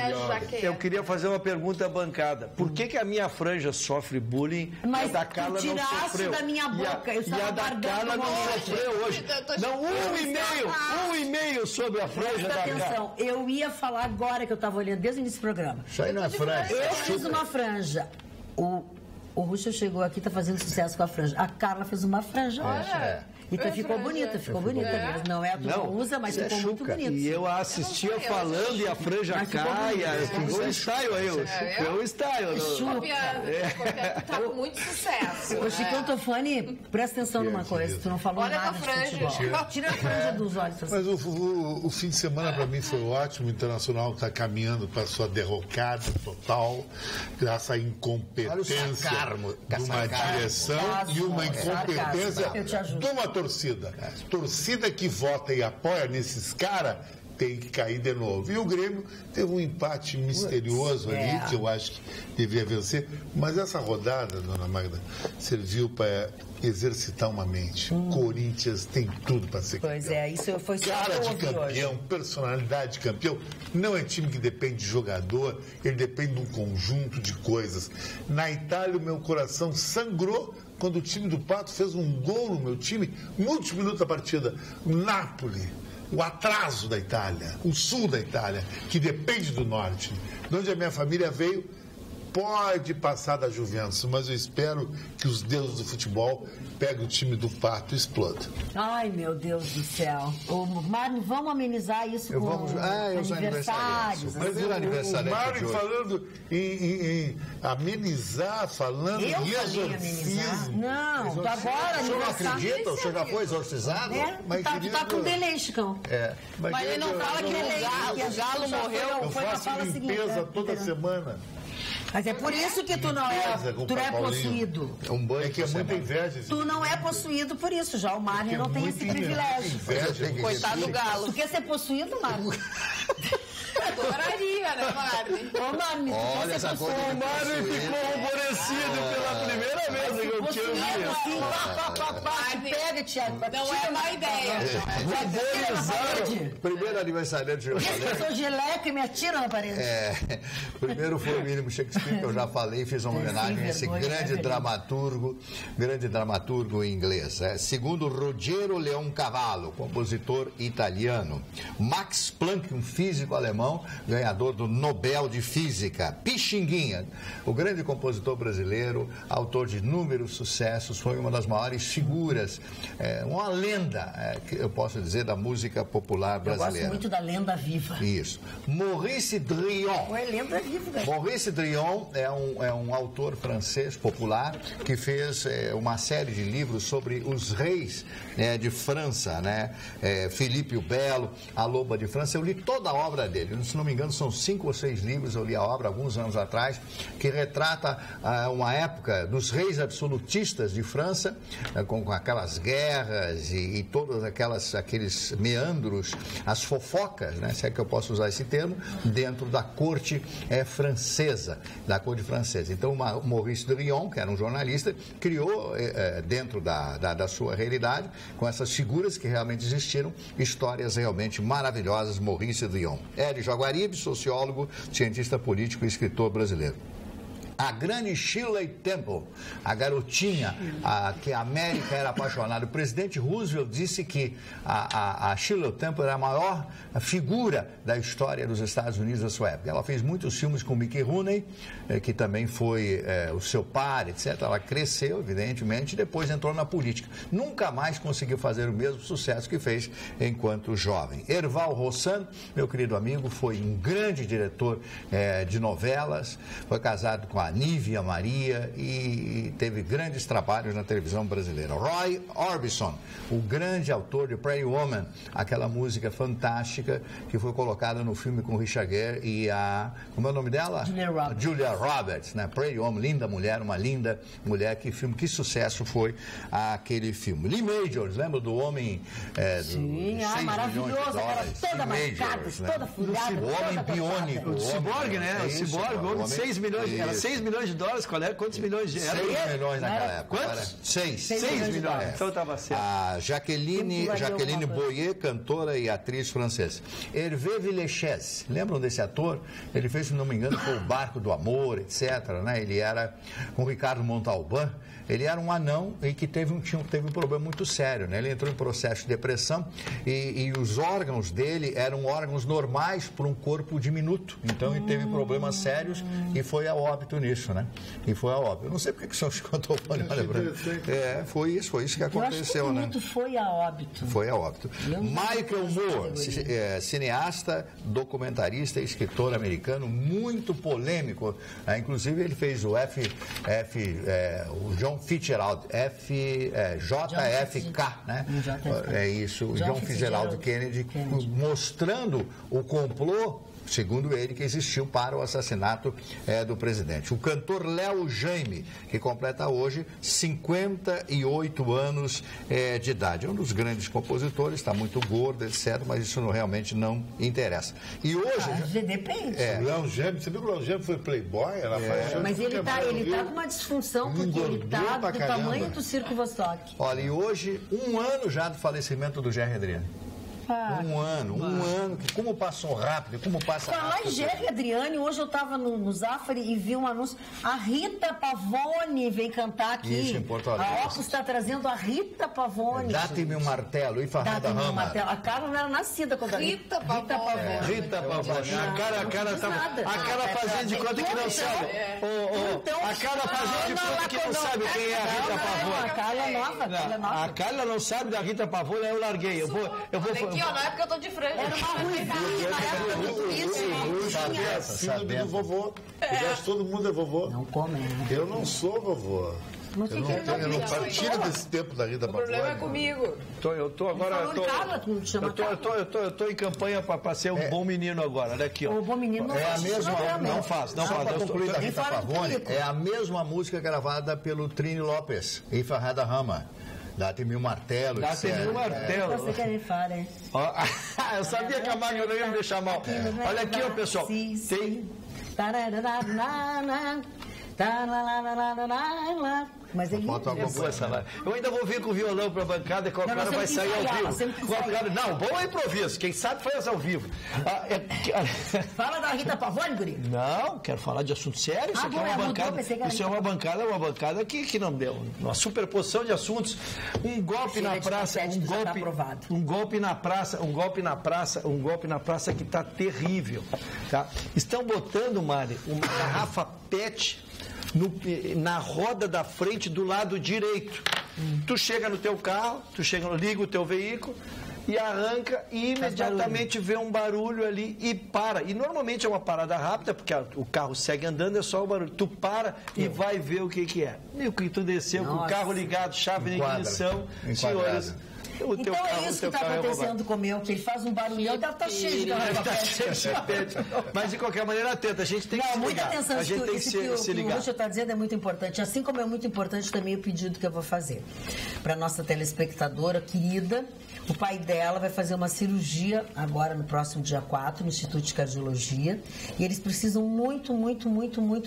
Eu queria fazer uma pergunta à bancada. Por que a minha franja sofre bullying e a da Carla não sofreu? Da minha boca. E a da Carla não sofreu hoje. Não, um e meio sobre a franja da Carla. Atenção, eu ia falar agora que eu estava olhando desde o início do programa. Isso aí não é franja. Eu fiz uma franja. O Russo chegou aqui, tá fazendo sucesso com a franja. A Carla fez uma franja. Olha. Então ficou bonita mesmo. Não é a tua usa, mas ficou muito bonita. E eu a assistia falando e a franja caia. Ficou um style aí. Ficou um style. Tá com muito sucesso. Ô, Chicão Tofani, presta atenção numa coisa. Tu não falou nada de futebol. Tira a franja dos olhos. Mas o fim de semana para mim foi ótimo. O Internacional está caminhando para sua derrocada total, graças à incompetência de uma direção e uma incompetência de uma torcida que vota e apoia nesses caras tem que cair de novo. E o Grêmio teve um empate misterioso ali, que eu acho que devia vencer. Mas essa rodada, dona Magda, serviu para exercitar uma mente. Corinthians tem tudo para ser campeão. Pois é, isso foi só cara de campeão, personalidade de campeão. Não é time que depende de jogador, ele depende de um conjunto de coisas. Na Itália, o meu coração sangrou quando o time do Pato fez um gol no meu time, no último minuto da partida. O Napoli, o atraso da Itália, o sul da Itália, que depende do norte, de onde a minha família veio, pode passar da Juventus, mas eu espero que os deuses do futebol peguem o time do Pato e explodam. Ai, meu Deus do céu. Ô, Mário, vamos amenizar isso com aniversários. Mas o aniversário. O Mário falando em amenizar, falando em exorcismo. Não, agora o senhor não acredita? O senhor já foi exorcizado? Mas tu tá com delay, Chicão. Mas ele não fala que o Galo morreu. Eu faço limpeza toda semana. Mas é por isso que tu não é possuído. É um banho que é muita inveja. Tu não é possuído por isso, já o Mário não tem esse privilégio. Coitado do Galo. Tu quer ser possuído, Mário? Adoraria, né, Mário? Ô, Mário, olha essa coisa. O Mário ficou aborrecido pela primeira vez que eu tinha ouvido. Pega, Tiago. Não é má ideia. Primeiro aniversariante que eu falei. Eu sou geleca e me atira na parede. Primeiro foi o William Shakespeare, que eu já falei, fiz uma homenagem a esse grande dramaturgo inglês. Segundo, Ruggero Leoncavallo, compositor italiano. Max Planck, um físico alemão, ganhador do Nobel de Física. Pixinguinha, o grande compositor brasileiro, autor de inúmeros sucessos, foi uma das maiores figuras, uma lenda, que eu posso dizer, da música popular brasileira. Eu gosto muito da lenda viva. Isso. Maurice Drillon. É lenda viva, velho. Maurice Drillon é um autor francês popular que fez uma série de livros sobre os reis de França, né? Filipe o Belo, a Loba de França. Eu li toda a obra dele. Se não me engano, são 5 ou 6 livros. Eu li a obra alguns anos atrás, que retrata uma época dos reis absolutistas de França, com aquelas guerras e todos aqueles meandros, as fofocas, né? Se é que eu posso usar esse termo, dentro da corte francesa, da corte francesa. Então, o Maurice Drillon, que era um jornalista, criou dentro da sua realidade, com essas figuras que realmente existiram, histórias realmente maravilhosas. Maurice Drillon. Hélio Jaguaribe, sociólogo, cientista político e escritor brasileiro. A grande Shirley Temple, a garotinha que a América era apaixonada. O presidente Roosevelt disse que a Shirley Temple era a maior figura da história dos Estados Unidos da sua época. Ela fez muitos filmes com Mickey Rooney, que também foi o seu par, etc. Ela cresceu, evidentemente, e depois entrou na política. Nunca mais conseguiu fazer o mesmo sucesso que fez enquanto jovem. Erval Rosan, meu querido amigo, foi um grande diretor de novelas, foi casado com a Nívia Maria e teve grandes trabalhos na televisão brasileira. Roy Orbison, o grande autor de Pretty Woman, aquela música fantástica que foi colocada no filme com Richard Gere e como é o nome dela? Julia Roberts, né? Pretty Woman, linda mulher, uma linda mulher. Que sucesso foi aquele filme. Lee Majors, lembra do homem Sim, maravilhoso, aquela toda marcada, toda furada. O homem biônico. O ciborgue, né? O ciborgue, o homem de 6 milhões, era 6 6 milhões de dólares, qual é? Quantos milhões de reais? 6 milhões naquela época. Quantos? 6 milhões. Então estava certo. A Jacqueline Boyer, cantora e atriz francesa. Hervé Villechaize, lembram desse ator? Ele fez, se não me engano, foi o Barco do Amor, etc. Né? Ele era com Ricardo Montalban. Ele era um anão e que teve um problema muito sério, né? Ele entrou em processo de depressão e os órgãos dele eram órgãos normais para um corpo diminuto. Então ele teve problemas sérios e foi a óbito nisso, né? E foi a óbito. Eu não sei porque que o senhor contou, olha para mim. Foi isso que aconteceu, né? Foi a óbito. Foi a óbito. Michael Moore, cineasta, documentarista e escritor americano, muito polêmico. Inclusive ele fez o John Fitzgerald, JFK, né? É isso, John Fitzgerald Kennedy, mostrando o complô, segundo ele, que existiu para o assassinato do presidente. O cantor Léo Jaime, que completa hoje 58 anos de idade. É um dos grandes compositores, está muito gordo, etc., mas isso realmente não interessa. E hoje... depende. Léo Jaime, você viu que o Léo Jaime foi playboy? Mas ele tá com uma disfunção, porque ele tá do tamanho do Circo Vostok. Olha, e hoje, 1 ano já do falecimento do Gerry Adriano. Um ano, que como passou rápido, como passa rápido. Falar em Gerry Adriane, hoje eu estava no Zafari e vi um anúncio, a Rita Pavone vem cantar aqui. Isso, em Porto Alegre. A Opus está trazendo a Rita Pavone. Dá-te-me um martelo, e Farrada Rama. A Carla não era nascida quando Rita Pavone. Rita Pavone. A cara fazendo de conta que não sabe. A cara fazendo de conta que não sabe quem é a Rita Pavone. A Carla nova. A Carla não sabe da Rita Pavone, eu larguei. Eu vou aqui, ó, na época eu tô de frente. Era uma ruivinha, Filho do vovô. Todo mundo é vovô. Não come. Eu não sou vovô. Eu não partilho desse tempo da Rita Pavone. O problema é comigo. Eu tô em campanha para ser um bom menino agora, olha aqui, ó. O bom menino não faz. Só para concluir da Rita Pavone, é a mesma música gravada pelo Trini Lopes e Farrada Rama. Dá-te-me um martelo. Dá-te-me um martelo. Você quer me falar, hein? Eu sabia que a Magna não ia me deixar mal. Olha aqui, ó, pessoal. Tem... Mas ele... Eu ainda vou vir com o violão para a bancada e qualquer hora vai sair ao vivo. Não, bom é improviso. Quem sabe faz ao vivo. Fala da Rita Pavone, guri. Não, quero falar de assunto sério. Isso aqui é uma bancada. Isso é uma bancada que não deu. Uma superposição de assuntos. Um golpe na praça. Um golpe na praça que está terrível. Tá? Estão botando, Mari, uma garrafa PET na roda da frente do lado direito. Tu chega no teu carro, liga o teu veículo e arranca e imediatamente vê um barulho ali e para. E normalmente é uma parada rápida, porque o carro segue andando, é só o barulho. Tu para e vai ver o que é. E o que tu desceu com o carro ligado, chave de ignição, senhores... Então é isso que está acontecendo com o meu, que ele faz um barulhão, deve estar cheio de garrafa. Mas de qualquer maneira, atenta, a gente tem que se ligar. Muita atenção, isso que o Lúcio está dizendo é muito importante. Assim como é muito importante também o pedido que eu vou fazer para a nossa telespectadora querida. O pai dela vai fazer uma cirurgia agora no próximo dia 4, no Instituto de Cardiologia. E eles precisam muito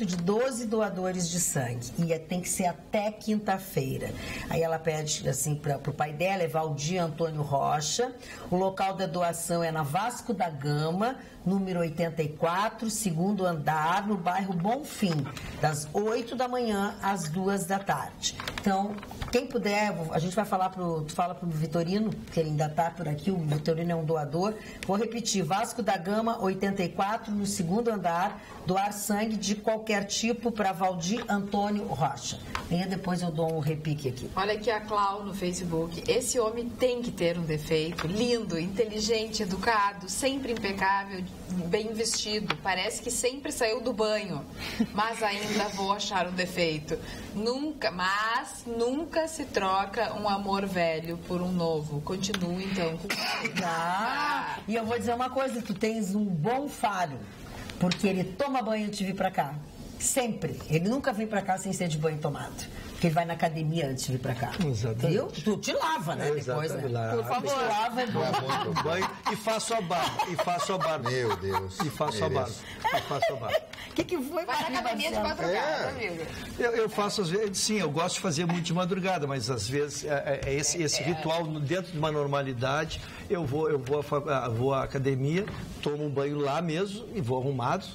de 12 doadores de sangue. E tem que ser até quinta-feira. Aí ela pede assim para o pai dela, é Valdir Antônio Rocha. O local da doação é na Vasco da Gama, número 84, segundo andar, no bairro Bonfim, das 8 da manhã às 2 da tarde. Então, quem puder, a gente vai falar tu fala pro Vitorino, que ele ainda está por aqui, o Vitorino é um doador. Vou repetir, Vasco da Gama, 84, no segundo andar, doar sangue de qualquer tipo para Valdir Antônio Rocha. E depois eu dou um repique aqui. Olha aqui a Clau no Facebook. Esse homem tem que ter um defeito. Lindo, inteligente, educado, sempre impecável, bem vestido. Parece que sempre saiu do banho. Mas ainda vou achar um defeito. Nunca se troca um amor velho por um novo. Continua então com... E eu vou dizer uma coisa, tu tens um bom faro, porque ele toma banho antes de vir pra cá. Sempre. Ele nunca vem pra cá sem ser de banho tomado. Porque ele vai na academia antes de vir pra cá. Exatamente. Viu? Tu te lava, né? Depois, né? Por favor. Tu lava, é bom. Banho e faço a barba. Meu Deus. E faço a barba. O que foi? Vai na academia de madrugada, amigo. Eu faço às vezes, sim, eu gosto de fazer muito de madrugada, mas às vezes esse ritual dentro de uma normalidade, eu vou à academia, tomo um banho lá mesmo e vou arrumado,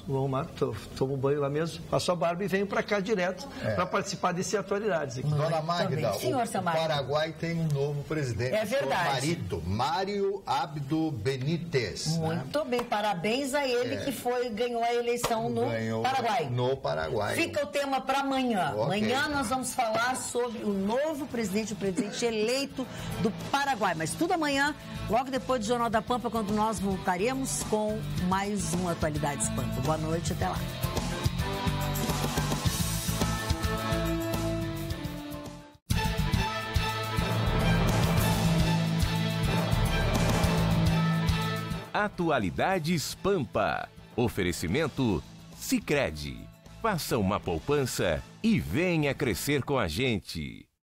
tomo um banho lá mesmo, faço a barba e venho para cá direto para participar desse atualidades aqui. Dona Magda, Senhor, o Paraguai tem um novo presidente. É verdade. Seu marido, Mário Abdo Benítez. Muito bem, parabéns a ele que ganhou a eleição no Paraguai. No Paraguai. Fica o tema para amanhã. Okay. Amanhã nós vamos falar sobre o novo presidente, o presidente eleito do Paraguai. Mas tudo amanhã, logo depois do Jornal da Pampa, quando nós voltaremos com mais uma Atualidades Pampa. Boa noite, até lá. Atualidades Pampa. Oferecimento Sicredi. Faça uma poupança e venha crescer com a gente.